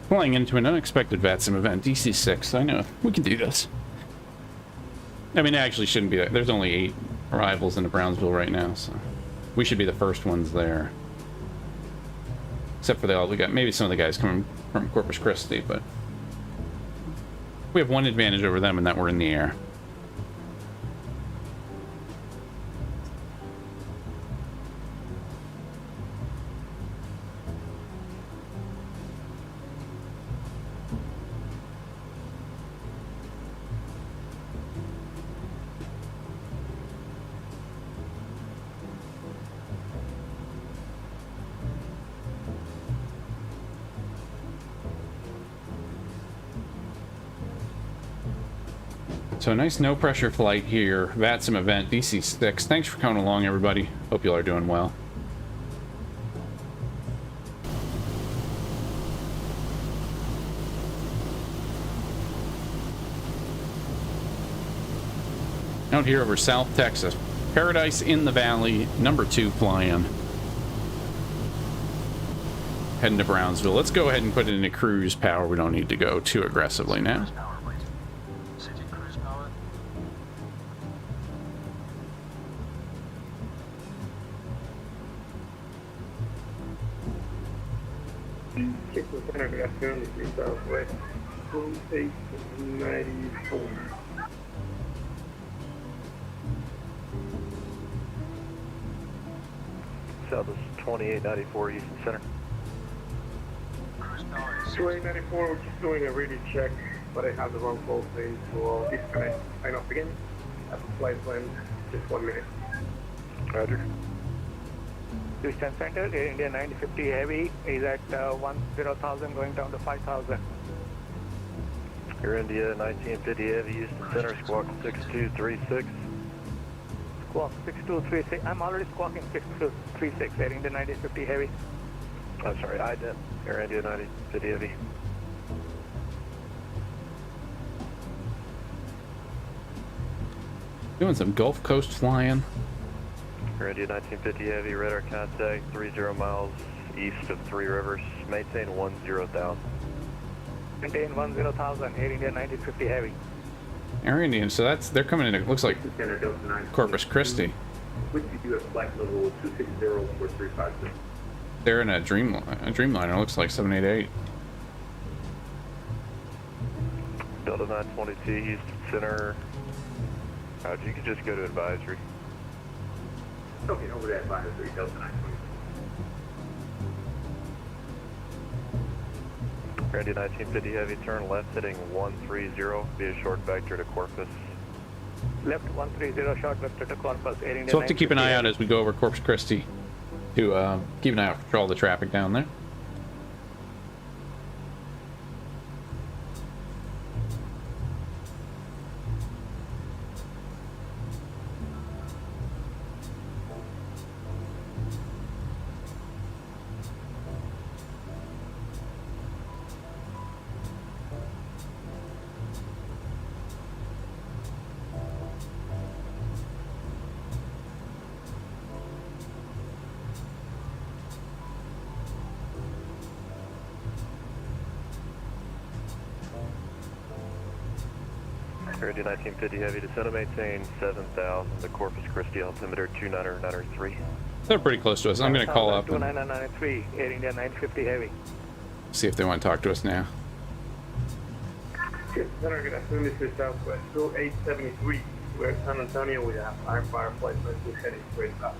Flying into an unexpected Vatsim event, DC-6. I know, we can do this. I mean, it actually shouldn't be that. There's only 8 arrivals into Brownsville right now, so we should be the first ones there. Except for we got maybe some of the guys coming from Corpus Christi, but we have one advantage over them in that we're in the air. So a nice no pressure flight here. Vatsim event, DC-6. Thanks for coming along, everybody. Hope you all are doing well. Out here over South Texas. Paradise in the Valley, number 2 flying. Heading to Brownsville. Let's go ahead and put it into cruise power. We don't need to go too aggressively now. Southwest 2894. South is 2894 Houston Center. 2894, we're just doing a ready check, but I have the wrong call thing, so disconnect. Sign off again. Have a flight plan, just 1 minute. Roger. Houston Center, Air India 9050 Heavy is at 10,000 going down to 5,000. Air India 1950 Heavy, Houston Center, squawk 6236. Squawk 6236. I'm already squawking 6236, Air India 9050 Heavy. I'm sorry, IDEP, Air India 9050 Heavy. Doing some Gulf Coast flying. Air India 1950 Heavy, radar contact 30 miles east of Three Rivers. Maintain 10,000. Maintain 10,000, Air India 9050 Heavy. Air Indian, so they're coming in, it looks like Corpus Christi. Which you do at flight level 260-4352. They're in a Dreamliner, it looks like 788. Delta 922 Houston Center. You can just go to advisory. Okay, over to advisory, Delta 922. Randy 1950 heavy, turn left heading 130 via short vector to Corpus. Left 130, short vector to Corpus, Air India. So we'll have to keep an eye 950 out as we go over Corpus Christi to keep an eye out for control the traffic down there. Randy 1950 heavy, descend and maintain 7,000 to Corpus Christi, altimeter 29993. They're pretty close to us. I'm going to call up and 2993, Air India 950 heavy. see if they want to talk to us now. Center, good afternoon. This is Southwest 0873. We're in San Antonio. We have our fireflight message heading straight up.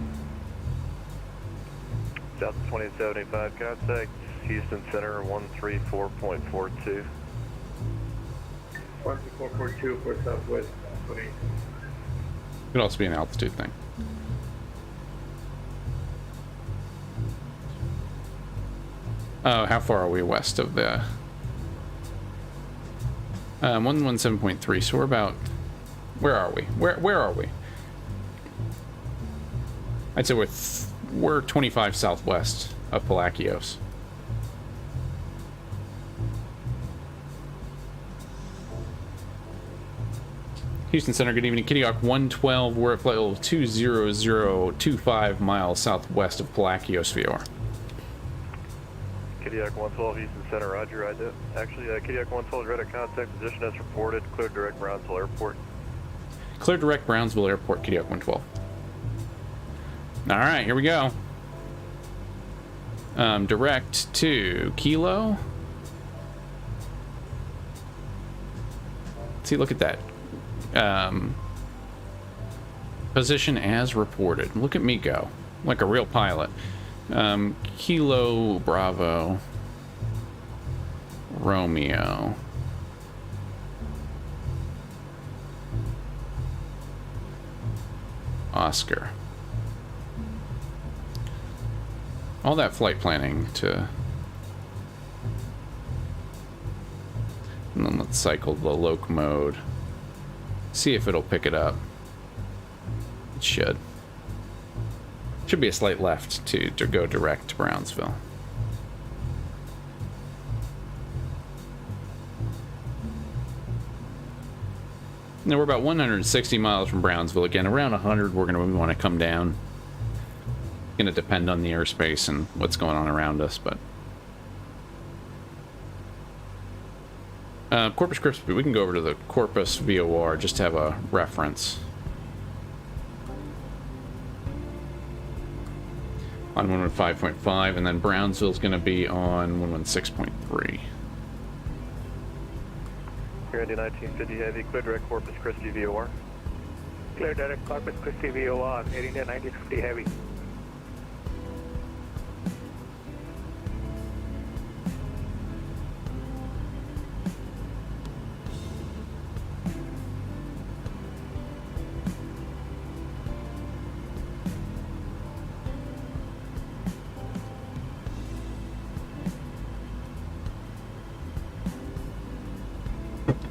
South 2075, contact Houston Center 134.42. 13442 for Southwest 20. Could also be an altitude thing. Oh, how far are we west of the 117.3? So we're about, where are we? Where are we? I'd say we're 25 southwest of Palacios. Houston Center, good evening. Kitty Hawk 112, we're at flight level 20025 miles southwest of Palacios, VR. Kitty Hawk 112, Houston Center, roger. Kitty Hawk 112 is ready to contact position as reported. Clear direct Brownsville Airport. Clear direct Brownsville Airport, Kitty Hawk 112. All right, here we go. Direct to Kilo. See, look at that. Position as reported. Look at me go, like a real pilot. Kilo Bravo Romeo. Oscar. All that flight planning to... And then let's cycle the loc mode. See if it'll pick it up. It should. Should be a slight left to go direct to Brownsville. Now we're about 160 miles from Brownsville. Again, around 100 we're going to want to come down. Going to depend on the airspace and what's going on around us, but... Corpus Christi, we can go over to the Corpus VOR just to have a reference. On 115.5, and then Brownsville's going to be on 116.3. Randy 1950 heavy, clear direct Corpus Christi VOR. Clear direct Corpus Christi VOR, Air India 1950 heavy.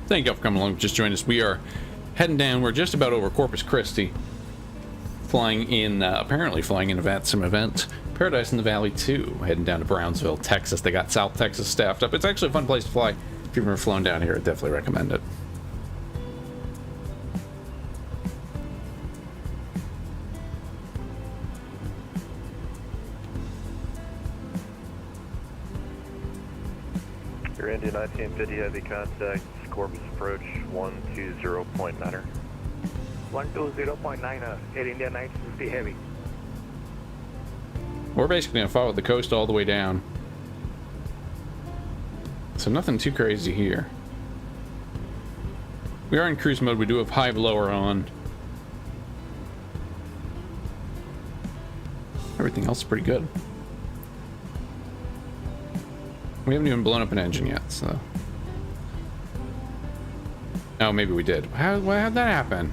Thank you all for coming along. Just joined us. We are heading down. We're just about over Corpus Christi. Flying in, apparently flying in a Vatsim event. Paradise in the Valley 2. Heading down to Brownsville, Texas. They got South Texas staffed up. It's actually a fun place to fly. If you've ever flown down here, I'd definitely recommend it. Randy 1950 heavy, contact Corpus approach 120.9er. 120.9er, Air India 950 heavy. We're basically going to follow the coast all the way down. So nothing too crazy here. We are in cruise mode. We do have high blower on. Everything else is pretty good. We haven't even blown up an engine yet, so. Oh, maybe we did. How'd that happen?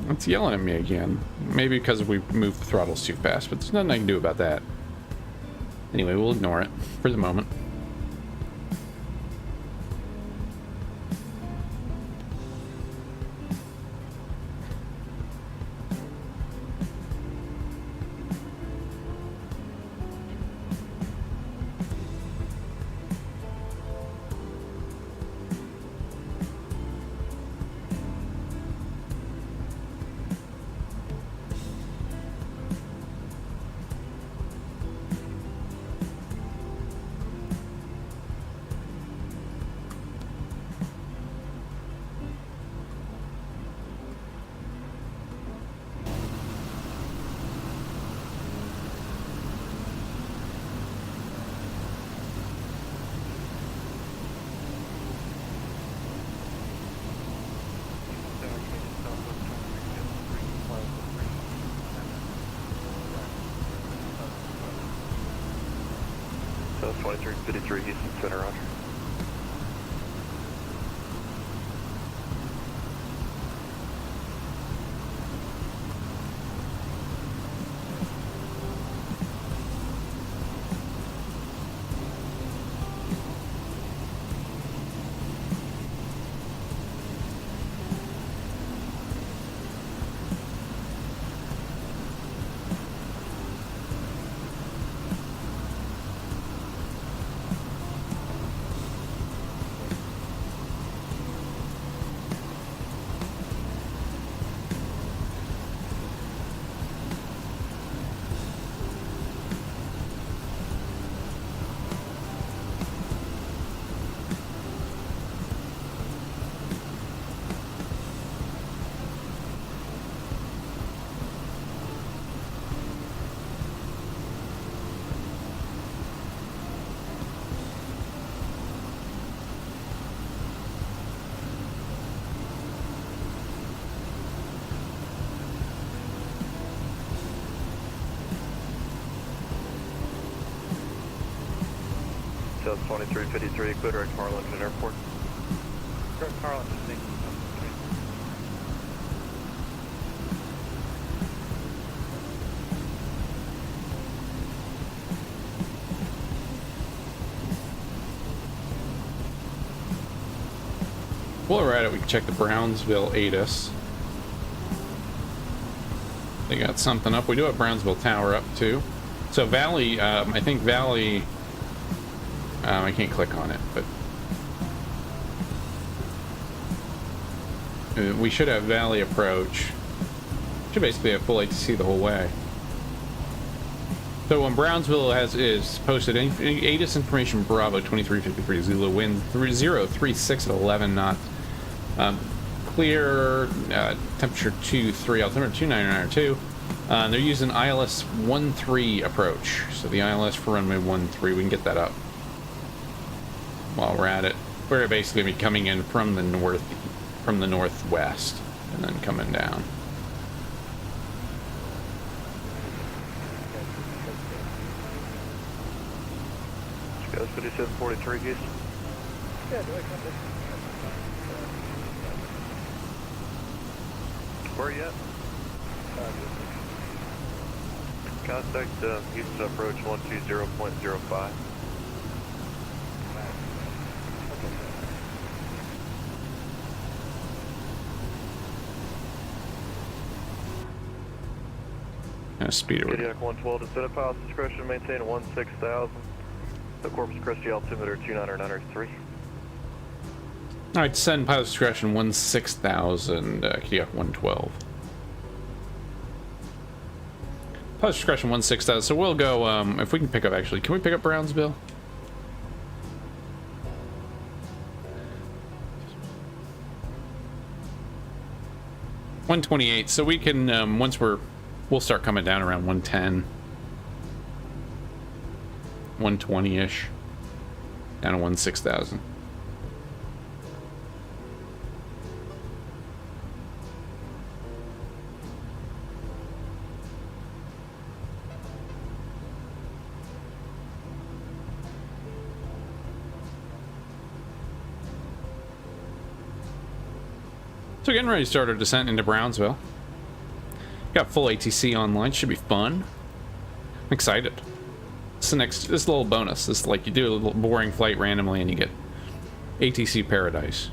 It's yelling at me again. Maybe because we moved the throttles too fast, but there's nothing I can do about that. Anyway, we'll ignore it for the moment. So 2353 Houston Center, roger. So 2353, clear direct to Arlington Airport. Direct to Arlington, thank you. While we're at it, we can check the Brownsville ATIS. They got something up. We do have Brownsville Tower up too. So Valley, I think Valley, I can't click on it, but we should have Valley approach. Should basically have full ATC the whole way. So when Brownsville is posted, ATIS information Bravo 2353 Zulu, wind 3036 at 11 knots. Clear, temperature 23, altimeter 29902. They're using ILS 13 approach. So the ILS for runway 13, we can get that up while we're at it. We're basically gonna be coming in from the northwest and then coming down. Guys, 5743 Houston. Yeah, do I come this? Where are you at? Contact Houston approach 120.05. Speed over. Kodiak 112 to set up pilot's discretion, maintain 16,000. The Corpus Christi altimeter 29903. All right, send pilot discretion 16,000, Kodiak 112. Pilot discretion 16,000. So we'll go. If we can pick up, actually, can we pick up Brownsville? $128. So we can we'll start coming down around 110, 120-ish, down to 16,000. So getting ready to start our descent into Brownsville. Got full ATC online, should be fun. I'm excited. This little bonus. This, like, you do a little boring flight randomly and you get ATC paradise.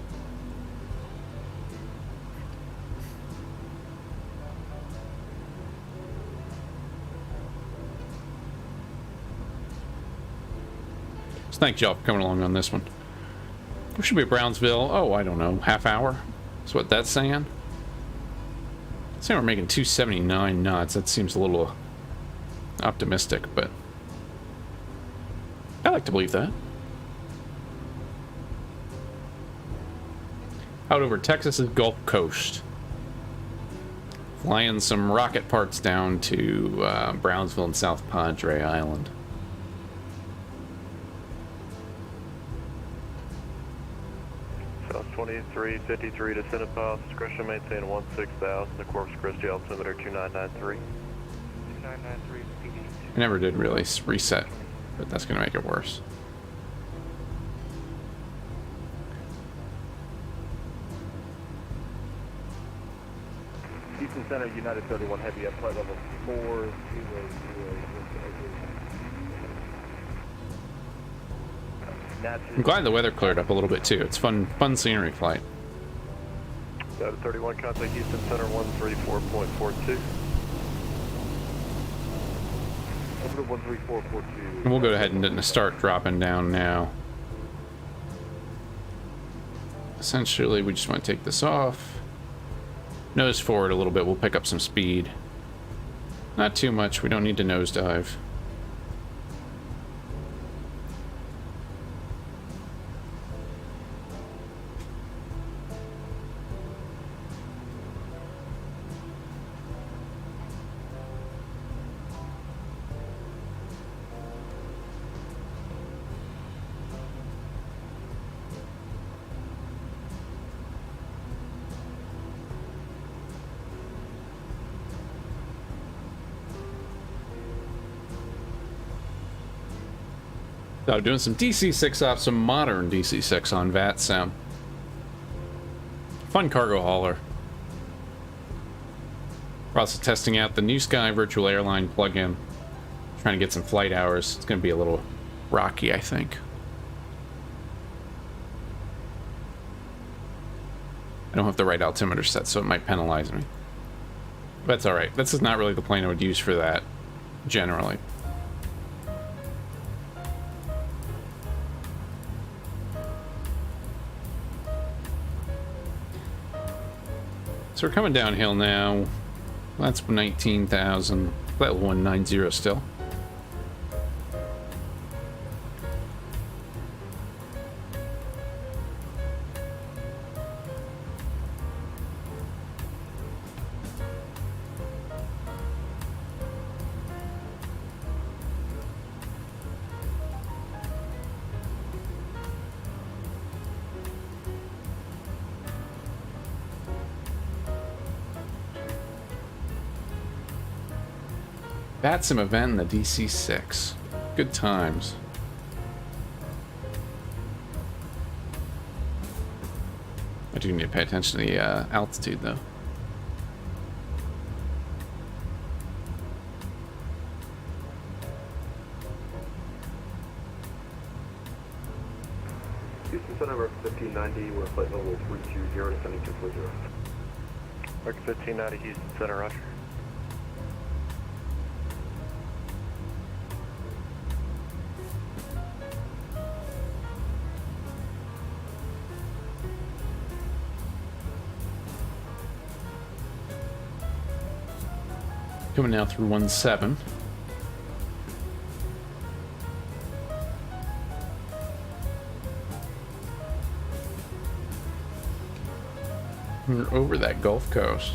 So thank y'all for coming along on this one. We should be at Brownsville, oh, I don't know, half hour? That's what that's saying. Saying we're making 279 knots. That seems a little optimistic, but I like to believe that. Out over Texas's Gulf Coast. Flying some rocket parts down to Brownsville and South Padre Island. South 2353 to Cinepos, discretion maintain 16,000, the Corpus Christi altimeter 2993. 2993 PD. I never did really reset, but that's going to make it worse. Houston Center, United 31 Heavy at flight level 400. I'm glad the weather cleared up a little bit too. It's fun scenery flight. United 31, contact Houston Center 134.42. Over to 134.42. And we'll go ahead and start dropping down now. Essentially, we just want to take this off. Nose forward a little bit. We'll pick up some speed. Not too much. We don't need to nosedive. So doing some DC-6 off, some modern DC-6 on Vatsim. Fun cargo hauler. We're also testing out the New Sky Virtual Airline plugin. Trying to get some flight hours. It's going to be a little rocky, I think. I don't have the right altimeter set, so it might penalize me. That's alright. This is not really the plane I would use for that, generally. So we're coming downhill now. That's 19,000. Level 190 still. Vatsim event in the DC-6. Good times. I do need to pay attention to the altitude, though. Houston Center, 1590, we're flight level 320, descending 240. American 1590, Houston Center, roger. Coming now through 17. We're over that Gulf Coast.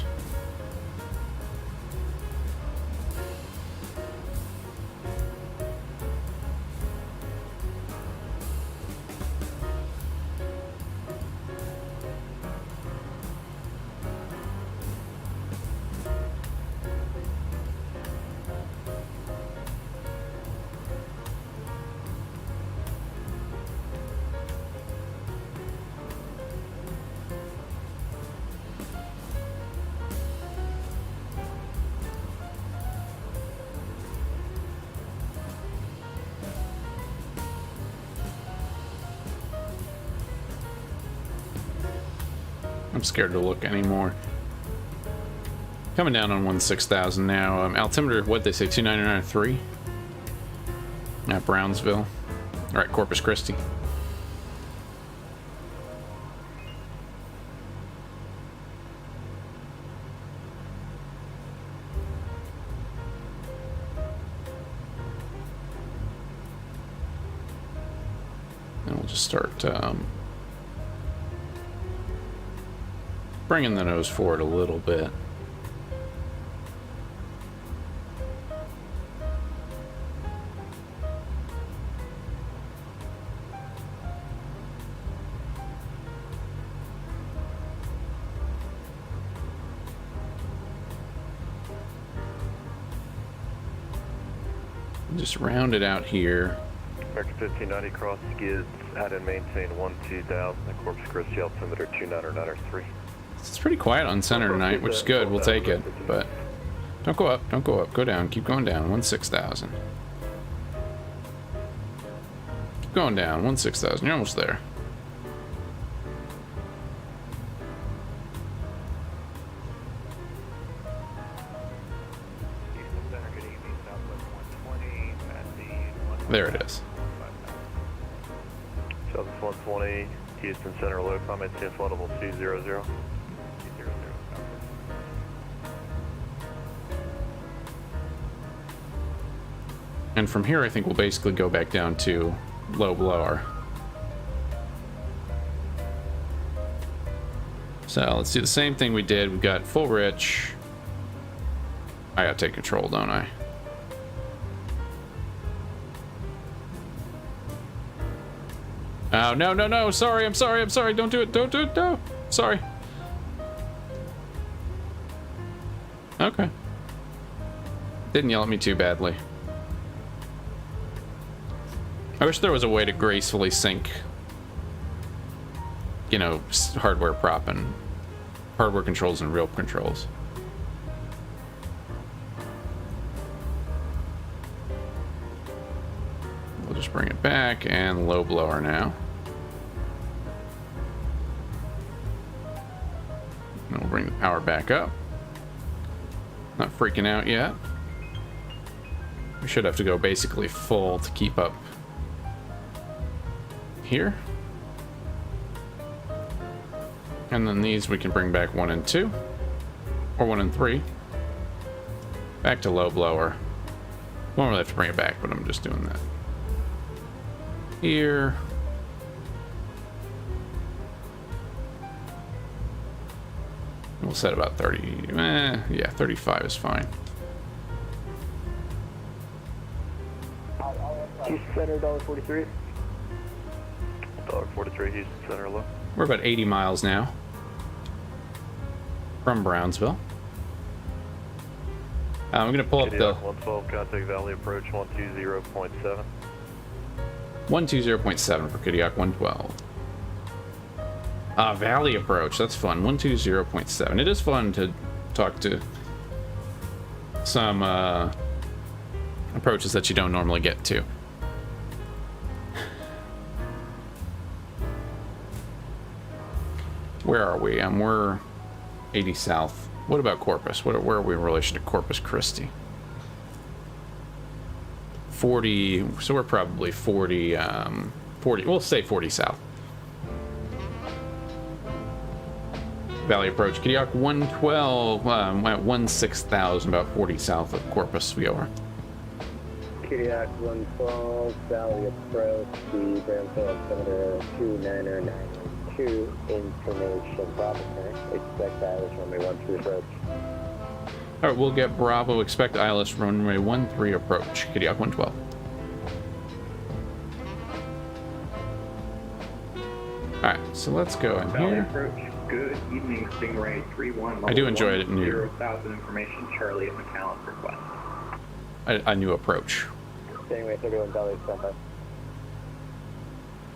I'm scared to look anymore. Coming down on 16,000 now. Altimeter, what'd they say, 2993? At Brownsville. All right, Corpus Christi. And we'll just start bringing the nose forward a little bit. Just round it out here. American 1590 cross skids, add and maintain 12,000 at Corpus Christi, altimeter 2993. It's pretty quiet on center tonight, which is good. We'll take it, but don't go up, don't go up. Go down, keep going down. 16,000. Keep going down, 16,000. You're almost there. There it is. Southwest 120, Houston Center, low comment, flight level 200. And from here, I think we'll basically go back down to low blower. So let's do the same thing we did. We've got full rich. I gotta take control, don't I? Oh, no, no, no. Sorry, I'm sorry, I'm sorry. Don't do it, don't do it, no. Sorry. Okay. Didn't yell at me too badly. I wish there was a way to gracefully sync, you know, hardware prop and hardware controls and real controls. We'll just bring it back and low blower now. And we'll bring the power back up. Not freaking out yet. We should have to go basically full to keep up here. And then these we can bring back 1 and 2. Or 1 and 3. Back to low blower. Won't really have to bring it back, but I'm just doing that. Here. We'll set about 30. Yeah, 35 is fine. Houston Center, $43. $43, Houston Center, low. We're about 80 miles now from Brownsville. I'm going to pull up the 112, contact Valley approach 120.7. 120.7 for Kodiak 112. Valley approach, that's fun. 120.7. It is fun to talk to some approaches that you don't normally get to. Where are we? We're 80 south. What about Corpus? Where are we in relation to Corpus Christi? 40, so we're probably 40, 40, we'll say 40 south. Valley approach, Kodiak 112, at 16,000, about 40 south of Corpus we are. Kodiak 112, Valley approach, the Brownsville altimeter 2992, information Bravo Center, expect ILS runway 13 approach. Alright, we'll get Bravo, expect ILS runway 13 approach, Kodiak 112. Alright, so let's go in Valley here. approach. Good evening, Stingray 31. I do enjoy it in New 0,000 information, Charlie at McAllen request. A new approach. Stingray 31, Valley standby.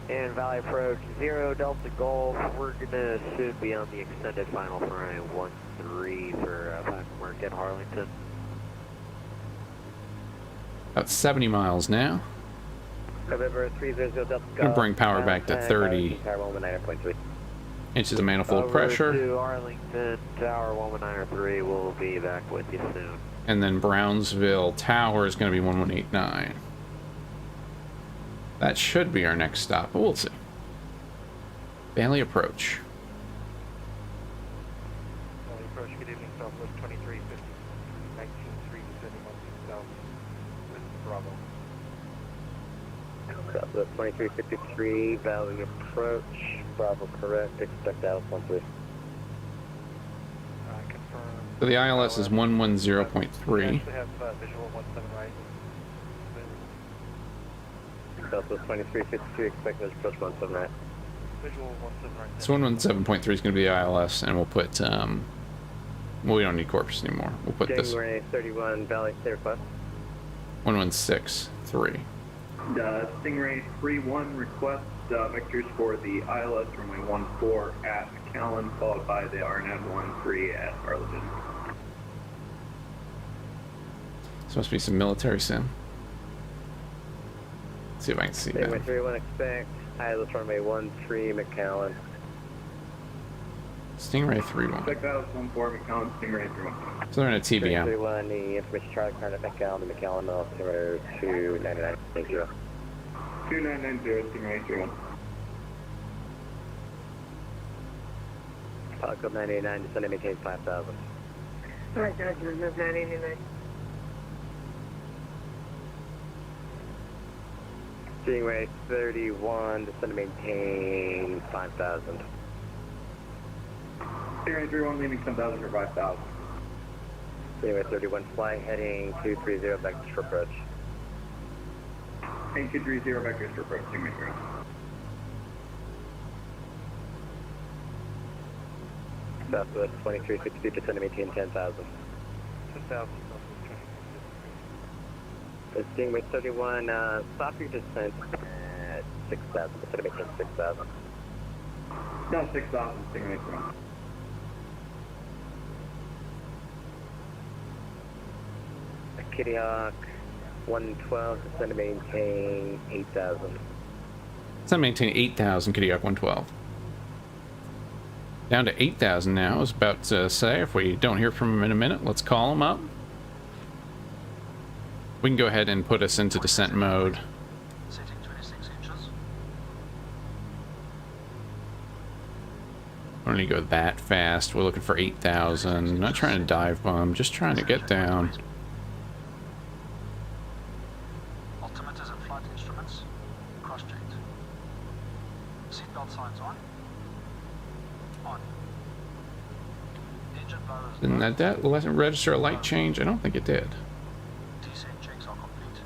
And Valley approach 0 Delta Golf. We're gonna soon be on the extended final for runway 13 for final mark at Harlington. About 70 miles now. November 300 Delta Golf. Gonna bring power back to 30. Tower 119.3. Inches of manifold Over pressure. to Arlington, Tower 11903. We'll be back with you soon. And then Brownsville Tower is going to be 1189. That should be our next stop, but we'll see. Valley Approach. Valley approach, good evening, Southwest 2350, 19.3 descending 16 south with Bravo. Southwest 2353, Valley approach, Bravo correct, expect Alice 13. Confirm. So the ILS is 110.3. We actually have visual 17 right. Southwest 2353, expect those approach 17 right. Visual 17 right. So 117.3 is going to be the ILS, and we'll put, well, we don't need Corpus anymore. We'll put this January 31, Valley, clear request. 1163. Stingray 3-1 request vectors for the ILS runway 14 at McAllen, followed by the RNAV 13 at Arlington. This must be some military sim. Let's see if I can see Stingray that. 3-1 expect, ILS runway 13 McAllen. Stingray 3-1. Expect ILS 14 McAllen, Stingray 3-1. So they're in a TBM. 3-1, the information charge current at McAllen to McAllen, altimeter 299.0. 2990, Stingray 3-1. Pilot code 989, descend and maintain 5,000. Alright, Dodge, remove 989. Stingray 31, descend and maintain 5,000. Stingray 3-1 leaving 10,000 for 5,000. Stingray 31, fly heading 230, vectors for approach. And 230 vectors for approach, Stingray 3-1. Southwest 2352, descend and maintain 10,000. 10,000. Stingray 31, stop your descent at 6,000, descend and maintain 6,000. No, 6,000, Stingray 3-1. Kitty Hawk 112, descend and maintain 8,000. Let's not maintain 8,000, Kitty Hawk 112. Down to 8,000 now. I was about to say, if we don't hear from him in a minute, let's call him up. We can go ahead and put us into descent mode. Setting 26 inches. I don't need to go that fast. We're looking for 8,000. Not trying to dive bomb, just trying to get down. Altimeters and flight instruments cross-checked. Seatbelt signs on. On. Engine blowers. Didn't that register a light change? I don't think it did. Descent checks are complete.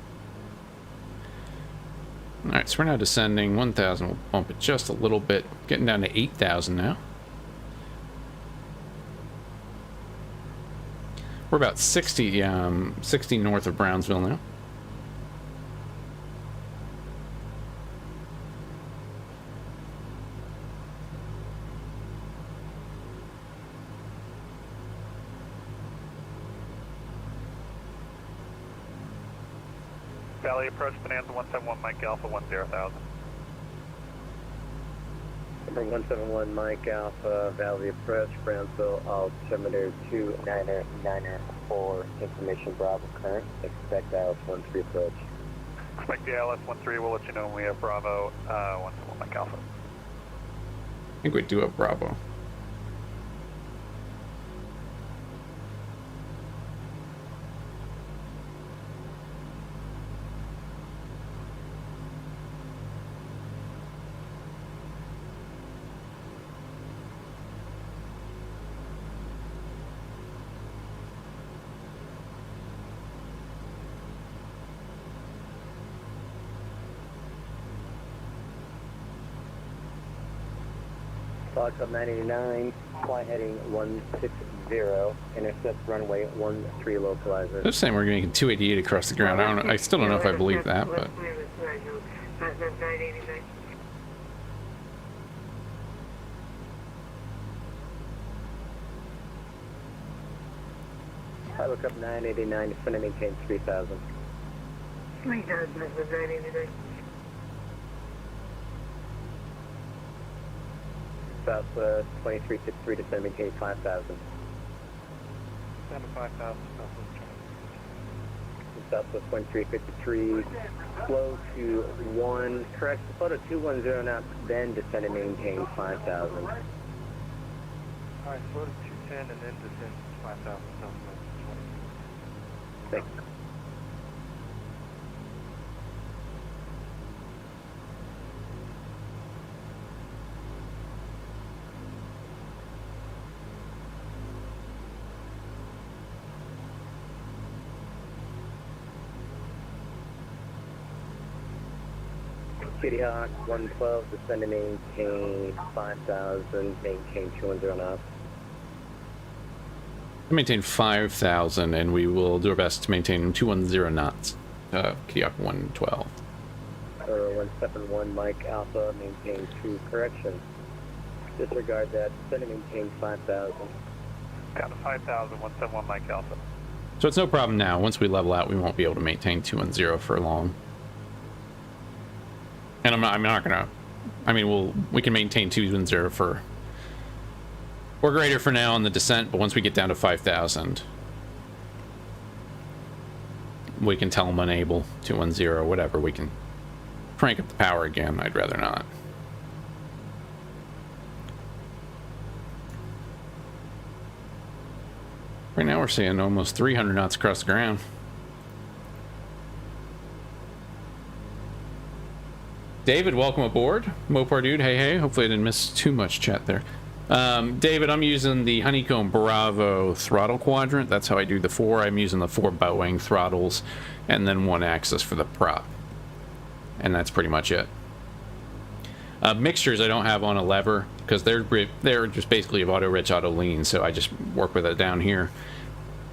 Alright, so we're now descending 1,000. We'll bump it just a little bit. Getting down to 8,000 now. We're about 60 north of Brownsville now. Valley approach, Bonanza 171, Mike Alpha 10,000. Number 171, Mike Alpha, Valley approach, Brownsville, altimeter 299.4, information Bravo current, expect ILS 13 approach. Expect the ILS 13, we'll let you know when we have Bravo 171, Mike Alpha. I think we do have Bravo. Flight code 989, fly heading 160, intercept runway 13 localizer. They're saying we're making 288 across the ground. I don't know. I still don't know if I believe that, but I look up 989, descend and maintain 3,000. 989. Southwest 2353, descend maintain 5,000. Down to 5,000, Southwest 2353, slow to 1, correct, slow to 210 knots, then descend and maintain 5,000. Alright, slow to 210 and then descend 5,000, Southwest 20. Thanks. Kitty Hawk 112, descend and maintain 5,000, maintain 210 knots. Maintain 5,000, and we will do our best to maintain 210 knots. Kitty Hawk 112. 171, Mike Alpha, maintain 2, correction. Disregard that, descend and maintain 5,000. Down to 5,000, 171 Mike Alpha. So it's no problem now. Once we level out, we won't be able to maintain 210 for long. And I'm not gonna. I mean, we can maintain 210 for or greater for now on the descent, but once we get down to 5,000, we can tell them unable, 210, whatever. We can crank up the power again. I'd rather not. Right now we're seeing almost 300 knots across the ground. David, welcome aboard. Mopar dude, hey, hey. Hopefully I didn't miss too much chat there. David, I'm using the Honeycomb Bravo throttle quadrant. That's how I do the 4. I'm using the 4 Boeing throttles and then 1 axis for the prop. And that's pretty much it. Mixtures I don't have on a lever because they're just basically auto rich, auto lean, so I just work with it down here.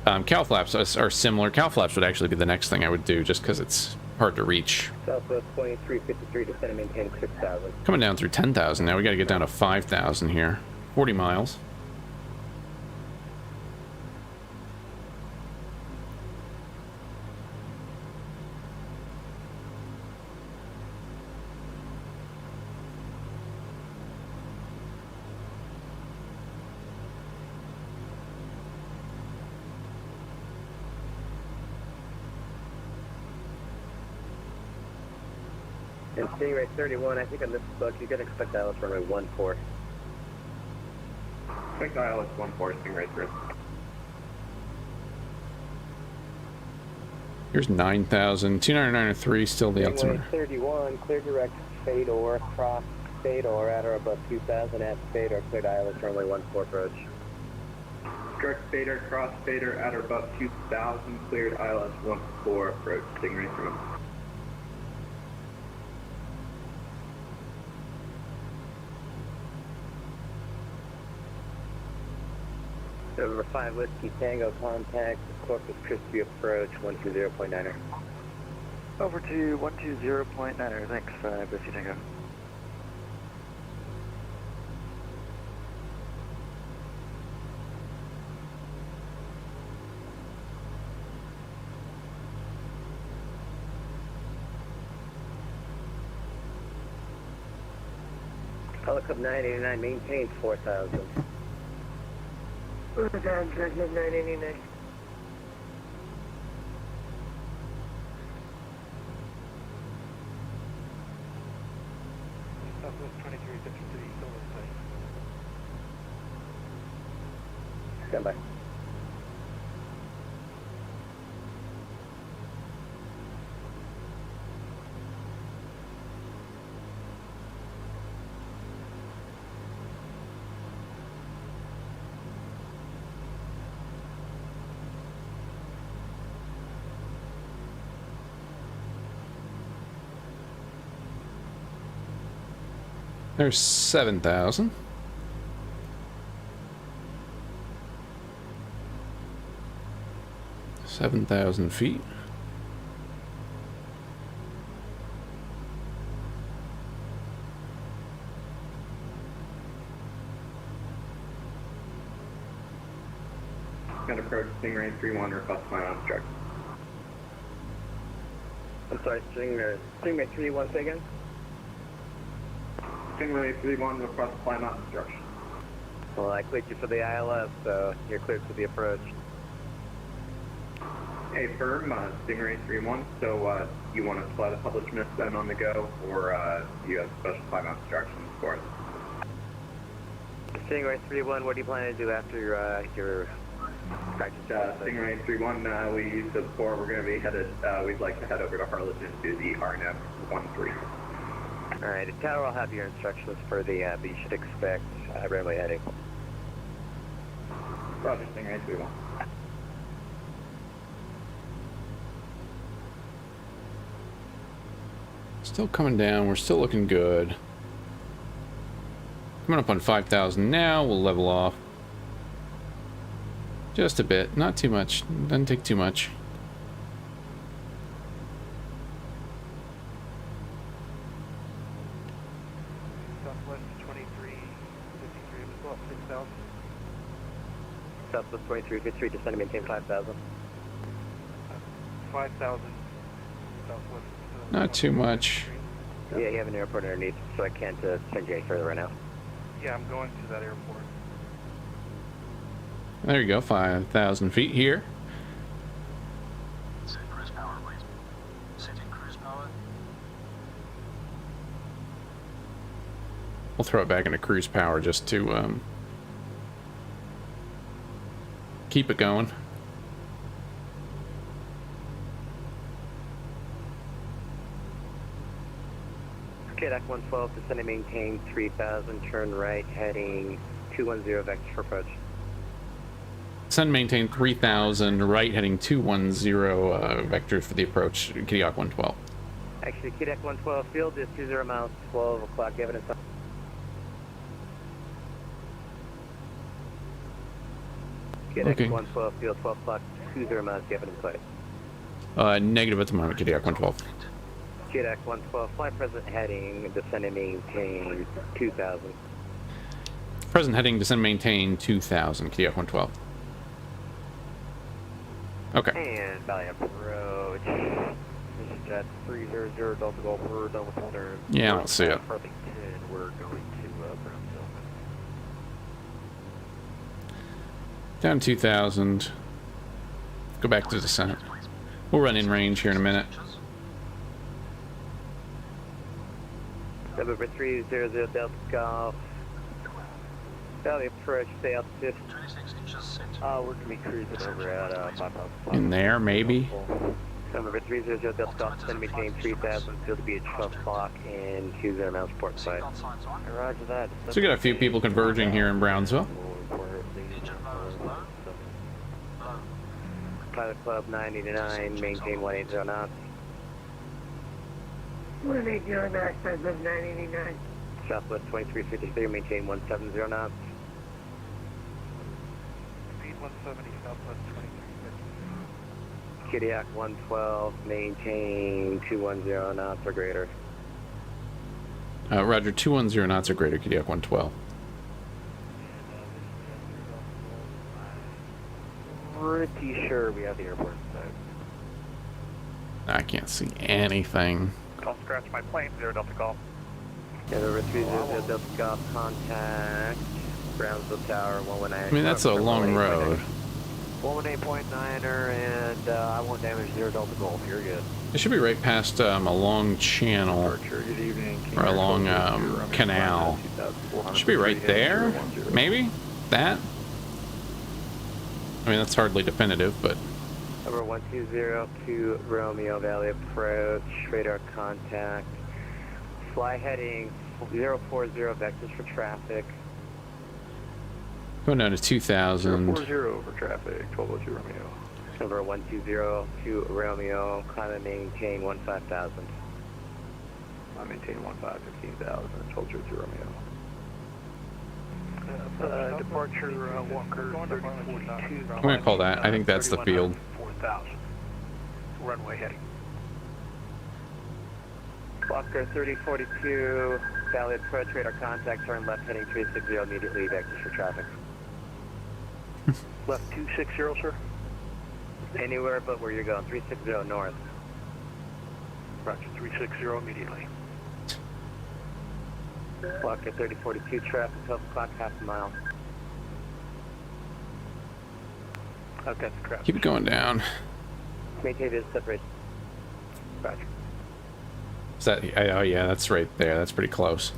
Cow flaps are similar. Cow flaps would actually be the next thing I would do just because it's hard to reach. Southwest 2353, descend and maintain 6,000. Coming down through 10,000 now. We got to get down to 5,000 here. 40 miles. And Stingray 31, I think on this book, you can expect that was runway 14. Quick ILS 14, Stingray 3. Here's 9,000. 2993 still the altimeter. 31, clear direct Fedor, cross Fedor at or above 2,000 at Fedor, cleared ILS runway 14 approach. Direct Fader, cross Fader at or above 2,000, cleared ILS 14 approach, Stingray 3. Over 5 Whiskey Tango contact, Corpus Christi approach 120.9er. Over to 120.9er, thanks, Whiskey Tango. Helicopter 989 maintains 4,000. Down, Cessna 989. Southwest 2353, Silver State. Stand by. There's 7,000. $7,000 feet. Gonna approach Stingray 3-1, request climb on obstruct. I'm sorry, Stingray 3-1, say again? Stingray 3-1, request climb out obstruction. Well, I cleared you for the ILS, so you're cleared for the approach. Hey, firm, Stingray 3-1. So, you want to fly the published miss then on the go, or do you have special climb instructions for us? Stingray 3-1, what do you plan to do after your practice? Stingray 3-1, we used it before. We're going to be headed, we'd like to head over to Harlingen to the RNF 13. All right, the tower will have your instructions for the, but you should expect runway heading. Roger, Stingray 3-1. Still coming down. We're still looking good. Coming up on 5,000 now. We'll level off. Just a bit. Not too much. Doesn't take too much. Southwest 2353, let's go up 6,000. Southwest 2353, descend and maintain 5,000. 5,000. Southwest. Not too much. Yeah, you have an airport underneath, so I can't send you any further right now. Yeah, I'm going to that airport. There you go. 5,000 feet here. Set cruise power, please. Setting cruise power. We'll throw it back into cruise power just to keep it going. KDAC 112, descend and maintain 3,000, turn right, heading 210 vectors for approach. Descend, maintain 3,000, right, heading 210 vectors for the approach, KDAC 112. Actually, KDAC 112, field is 20 miles, 12 o'clock, evidence. KDAC Okay. 112, field 12 o'clock, 20 miles, evidence place. Negative at the moment, KDAC 112. KDAC 112, fly present heading, descend and maintain 2,000. Present heading, descend, maintain 2,000, KDAC 112. Okay. And Valley approach. This is Jet 300 Delta Golf, we're done with the turn. Yeah, I don't see it. Perfect 10, we're going to Brownsville. Down 2,000. Go back to descent. We'll run in range here in a minute. November 300 Delta Golf. Valley approach, stay altitude. 26 inches set. We're going to be cruising over at 5,000. In there, maybe. November 300 Delta Golf, descend maintain 3,000, field to be at 12 o'clock and 20 miles port side. Seatbelt signs on. Roger that. So we got a few people converging here in Brownsville. Engine low is low. Low. Pilot Club 989, maintain 180 knots. 180 knots, Southwest 989. Southwest 2353, maintain 170 knots. Speed 170, Southwest 2350. Kodiak 112, maintain 210 knots or greater. Roger, 210 knots or greater, KDAC 112. Pretty sure we have the airport inside. I can't see anything. Don't scratch my plane, 0 Delta Golf. November 300 Delta Golf, contact Brownsville Tower 119. I mean, that's a long road. 118.9er, and I won't damage 0 Delta Golf. You're good. It should be right past a long channel Good evening. or a long canal. Should be right there, maybe? That? I mean, that's hardly definitive, but... Number 1202 Romeo Valley approach, radar contact. Fly heading 040 vectors for traffic. Going down to 2,000. 40 over traffic, 1202 Romeo. Number 1202 Romeo, climb and maintain 15,000. I maintain 15,000, 1202 Romeo. Departure Walker 3042. I'm gonna call that. I think that's the field. 4,000. Runway heading. Walker 3042, Valley approach, radar contact, turn left heading 360, immediately vectors for traffic. Left 260, sir. Anywhere but where you're going, 360 north. Roger, 360 immediately. Walker 3042, traffic, 12 o'clock, half a mile. Okay, correct. Keep it going down. Maintain this separate. Roger. Is that? Oh yeah, that's right there. That's pretty close.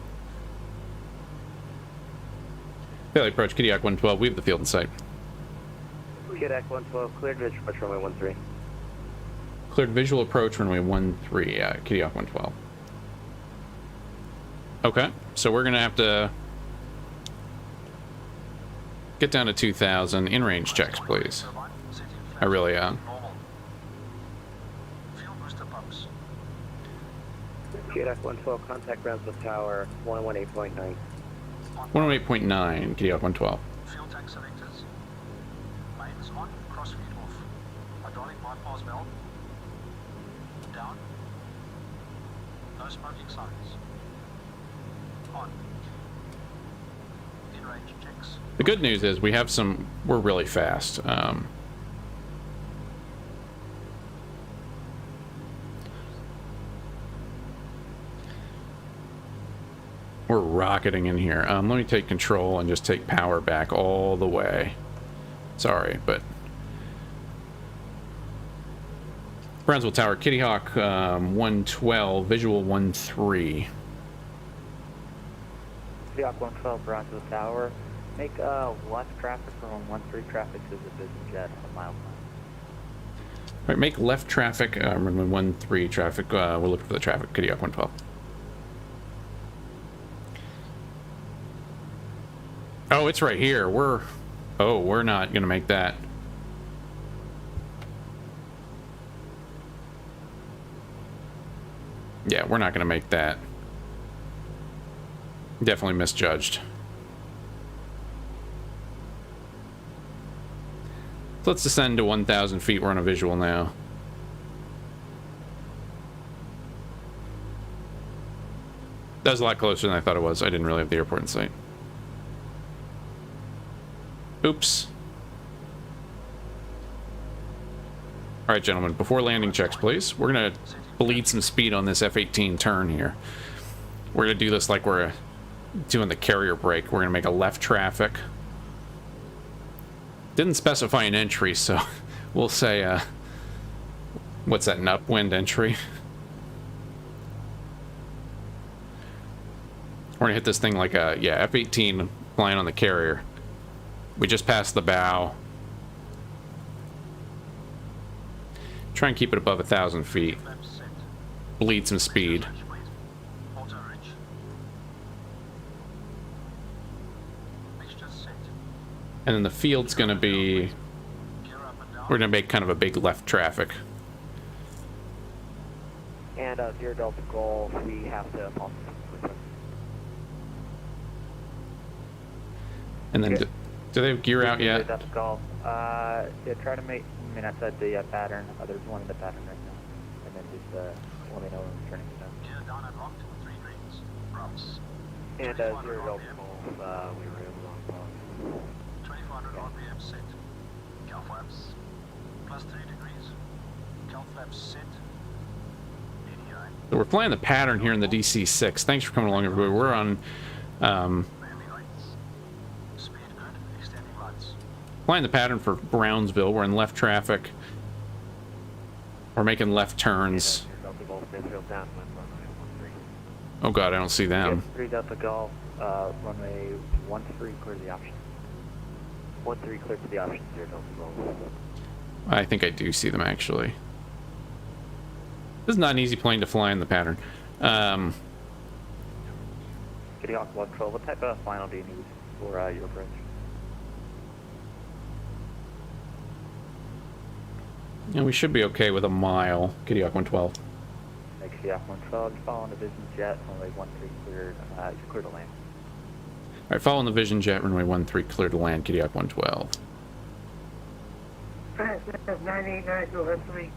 Fairly approach Kodiak 112. We have the field in sight. Kodiak 112, cleared visual approach runway 13. Cleared visual approach runway 13. Yeah, Kodiak 112. Okay, so we're gonna have to get down to 2,000. In range checks, please. I really Normal. Fuel booster pumps. Kodiak 112, contact Brownsville Tower 118.9. 108.9, Kodiak 112. Fuel tank selectors. Mains on, crossfeed off. Hydraulic bypass valve. Down. No smoking signs. On. In range checks. The good news is we have some. We're really fast. We're rocketing in here. Let me take control and just take power back all the way. Sorry, but Brownsville Tower, Kitty Hawk 112, visual 13. Kodiak 112, Brownsville Tower. Make left traffic from 13 traffic to the business jet a mile. All right, make left traffic. Runway 13 traffic. We're looking for the traffic. Kitty Hawk 112. Oh, it's right here. We're not gonna make that. Yeah, we're not gonna make that. Definitely misjudged. Let's descend to 1,000 feet. We're on a visual now. That was a lot closer than I thought it was. I didn't really have the airport in sight. Oops. All right, gentlemen, before landing checks, please. We're going to bleed some speed on this F-18 turn here. We're going to do this like we're doing the carrier brake. We're going to make a left traffic. Didn't specify an entry, so we'll say, what's that, an upwind entry? We're going to hit this thing like a, yeah, F-18 flying on the carrier. We just passed the bow. Try and keep it above 1,000 feet. Bleed some speed. And then the field's gonna be... We're gonna make kind of a big left traffic. And 0 Delta Golf, we have to pump. And then, do they have gear out yet? Delta Golf. Yeah, try to make, I mean, I said the pattern. There's one in the pattern right now. And then just let me know when it's turning it down. Gear down and locked, 3 greens. Props. And 0 Delta Golf, we were able to 2400 RPM set. Cal flaps. +3 degrees. Cal flaps set. ADI. So we're flying the pattern here in the DC-6. Thanks for coming along, everybody. We're on... Speed good. Extending lights. Flying the pattern for Brownsville. We're in left traffic. We're making left turns. Oh god, I don't see them. 3 Delta Golf, runway 13, clear to the option. 13 clear to the option, 0 Delta Golf. I think I do see them, actually. This is not an easy plane to fly in the pattern. Kitty Hawk 112, what type of final do you need for your approach? Yeah, we should be okay with a mile. Kitty Hawk 112. Kitty Hawk 112, following the Vision Jet, runway 13 cleared, clear to land. Alright, following the Vision Jet, runway 13 clear to land, Kitty Hawk 112. That's 989 to 13.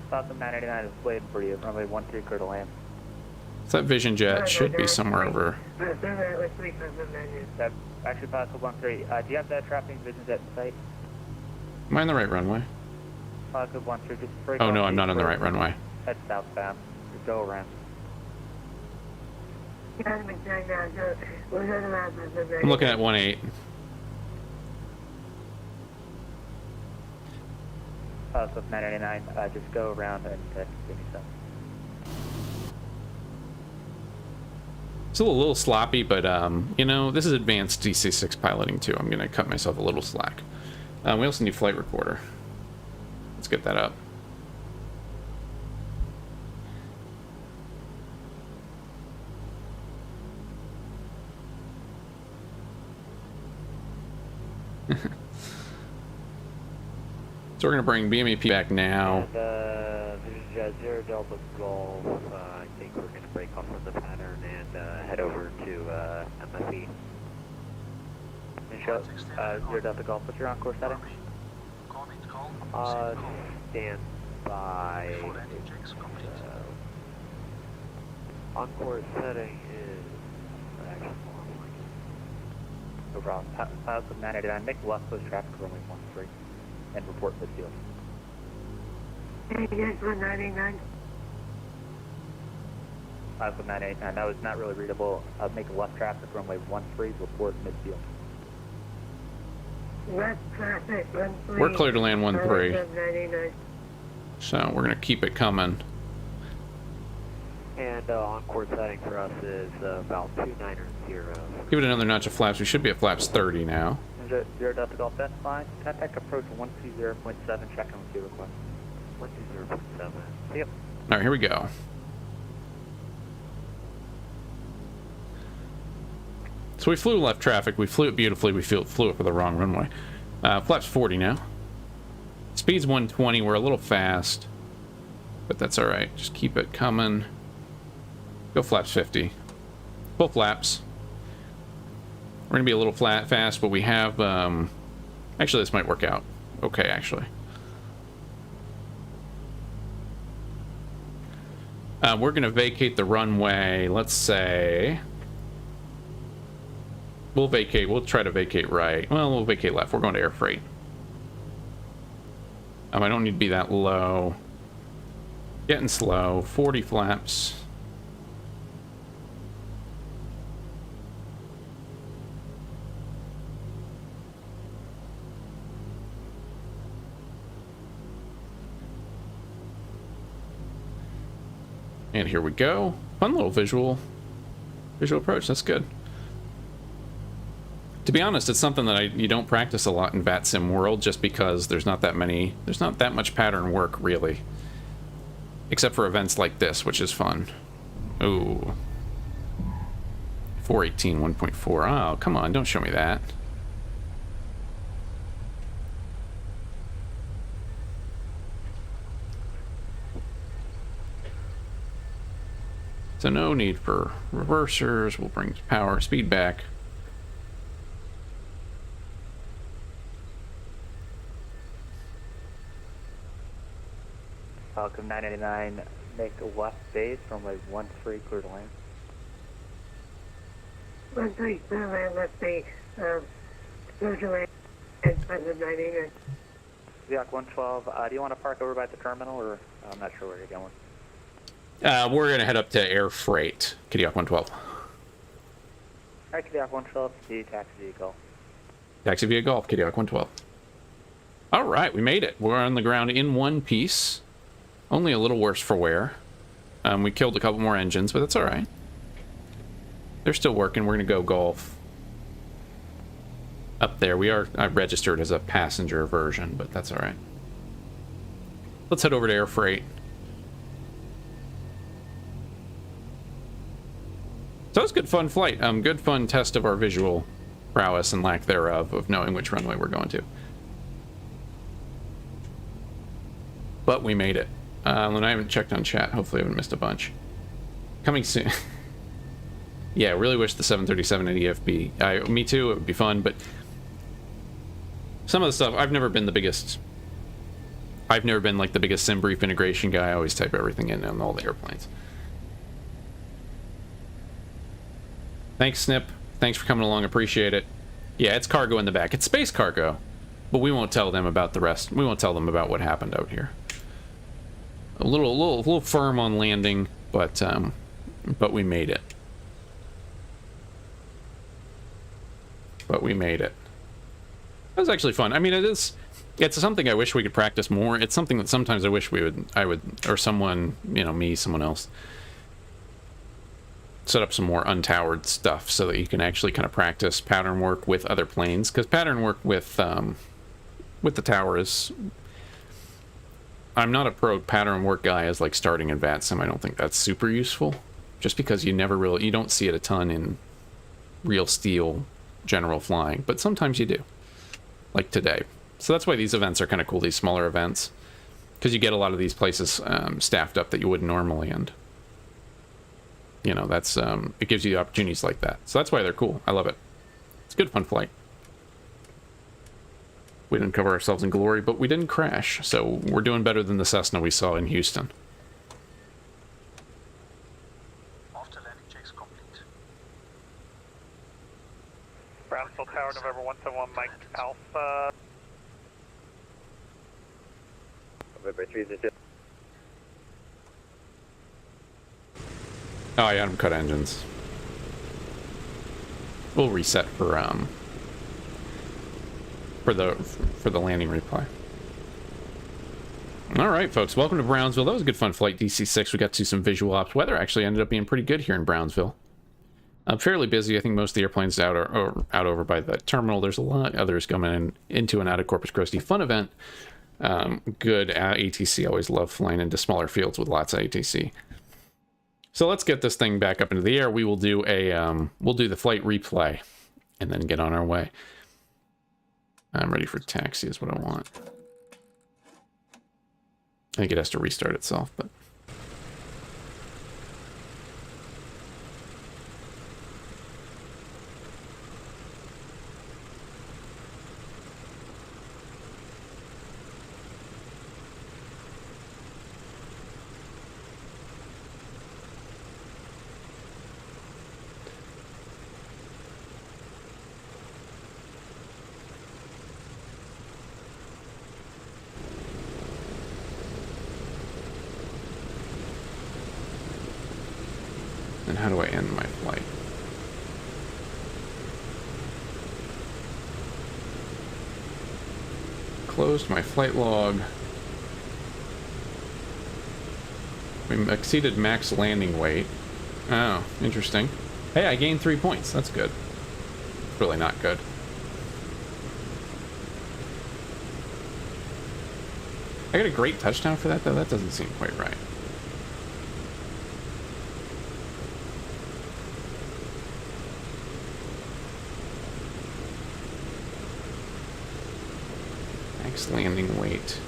Southern 989 is waiting for you, runway 13 clear to land. So that Vision Jet should be somewhere over. That actually possible 13. Do you have that traffic Vision Jet in sight? Am I on the right runway? Good 13, just break Oh off no, I'm the not on the right runway. Head southbound. Just go around. I'm looking at 18. Swift 999, just go around and give me some. It's a little sloppy, but, you know, this is advanced DC-6 piloting, too. I'm going to cut myself a little slack. We also need flight recorder. Let's get that up. So we're going to bring BMEP back now. And, there's 0 Delta Golf. I think we're going to break off from the pattern and head over to MFE. And show 0 Delta Golf, what's your on-course setting? Stand by. On-course setting is... No problem. Pilots of 999, make left close traffic runway 13 and report midfield. Yes, 199. Pilots of 989, that was not really readable. Make left traffic runway 13, report midfield. Left traffic, 13. We're clear to land 13. 99. So we're going to keep it coming. And on-course setting for us is about 290. Give it another notch of flaps. We should be at flaps 30 now. 0 Delta Golf, that's fine. Contact approach 120.7, check in with your request. 120.7. Yep. All right, here we go. So we flew left traffic. We flew it beautifully. We flew it for the wrong runway. Flaps 40 now. Speed's 120. We're a little fast, but that's all right. Just keep it coming. Go flaps 50. Full flaps. We're gonna be a little fast, but we have. Actually, this might work out. Okay, actually. We're gonna vacate the runway. Let's say. We'll vacate. We'll try to vacate right. Well, we'll vacate left. We're going to air freight. I don't need to be that low. Getting slow. 40 flaps. And here we go. Fun little visual approach. That's good. To be honest, it's something that you don't practice a lot in Vatsim world, just because there's not that much pattern work really, except for events like this, which is fun. Ooh, 418 1.4. Oh, come on, don't show me that. So no need for reversers. We'll bring power speed back. Falcon 989, make a left base, runway 13, clear to land. 13, clear to land, left base, clear to land, and 99. Zodiac 112, do you want to park over by the terminal, or I'm not sure where you're going? We're going to head up to air freight, Kodiak 112. Alright, Kodiak 112, see taxi via Gulf. Taxi via Gulf, Kodiak 112. Alright, we made it. We're on the ground in one piece. Only a little worse for wear. We killed a couple more engines, but that's alright. They're still working. We're going to go Gulf. Up there. I registered as a passenger version, but that's alright. Let's head over to air freight. So it was a good fun flight. Good fun test of our visual prowess and lack thereof of knowing which runway we're going to. But we made it. And I haven't checked on chat. Hopefully I haven't missed a bunch. Coming soon. Yeah, I really wish the 737 at EFB. Me too, it would be fun, but some of the stuff, I've never been like the biggest sim brief integration guy. I always type everything in on all the airplanes. Thanks, Snip. Thanks for coming along. Appreciate it. Yeah, it's cargo in the back. It's space cargo. But we won't tell them about the rest. We won't tell them about what happened out here. A little firm on landing, but we made it. But we made it. That was actually fun. I mean, It's something I wish we could practice more. It's something that sometimes I wish or someone, me, someone else, set up some more untowered stuff so that you can actually kind of practice pattern work with other planes. Because pattern work with the tower is... I'm not a pro pattern work guy as like starting in Vatsim. I don't think that's super useful. Just because you don't see it a ton in real steel general flying. But sometimes you do. Like today. So that's why these events are kind of cool, these smaller events. Because you get a lot of these places staffed up that you wouldn't normally, and that's it gives you opportunities like that. So that's why they're cool. I love it. It's a good fun flight. We didn't cover ourselves in glory, but we didn't crash. So we're doing better than the Cessna we saw in Houston. After landing checks complete. Brownsville Tower, November 171, Mike Alpha. November 302. Oh, yeah, I'm cut engines. We'll reset for the landing replay. All right, folks, welcome to Brownsville. That was a good fun flight, DC-6. We got to some visual ops. Weather actually ended up being pretty good here in Brownsville. Fairly busy. I think most of the airplanes out over by the terminal. There's a lot others coming into and out of Corpus Christi. Fun event. Good ATC. Always love flying into smaller fields with lots of ATC. So let's get this thing back up into the air. We will do the flight replay and then get on our way. I'm ready for taxi is what I want. I think it has to restart itself, but then how do I end my flight? Closed my flight log. We exceeded max landing weight. Oh, interesting. Hey, I gained 3 points. That's good. Really not good. I got a great touchdown for that, though? That doesn't seem quite right. Max landing weight.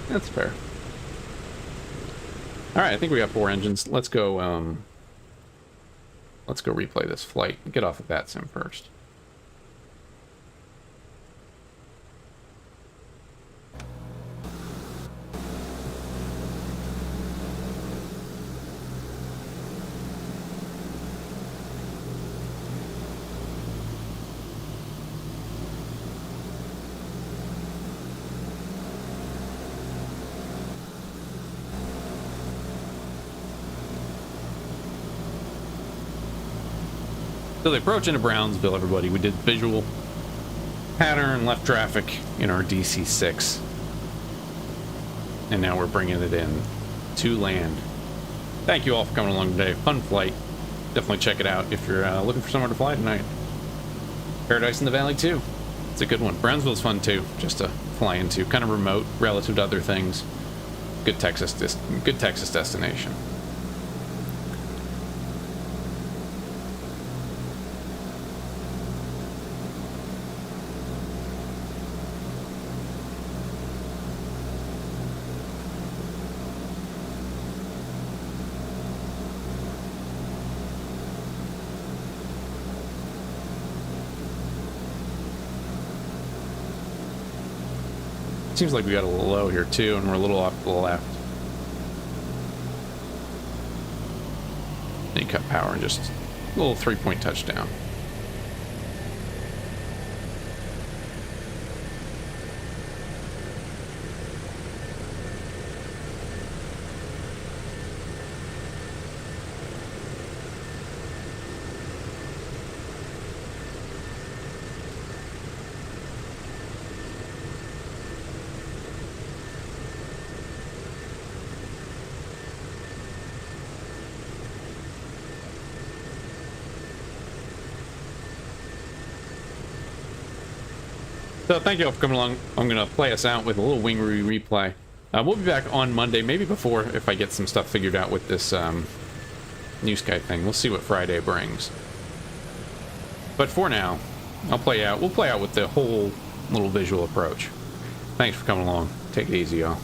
That's fair. Alright, I think we got 4 engines. Let's go replay this flight. Get off of Vatsim first. So the approach into Brownsville, everybody, we did visual pattern left traffic in our DC-6. And now we're bringing it in to land. Thank you all for coming along today. Fun flight. Definitely check it out if you're looking for somewhere to fly tonight. Paradise in the Valley, too. It's a good one. Brownsville's fun, too, just to fly into. Kind of remote relative to other things. Good Texas destination. Seems like we got a little low here too, and we're a little off to the left. Then you cut power and just a little 3-point touchdown. So thank you all for coming along. I'm going to play us out with a little Wingery replay. We'll be back on Monday, maybe before, if I get some stuff figured out with this New Sky thing. We'll see what Friday brings. But for now, we'll play out with the whole little visual approach. Thanks for coming along. Take it easy, y'all.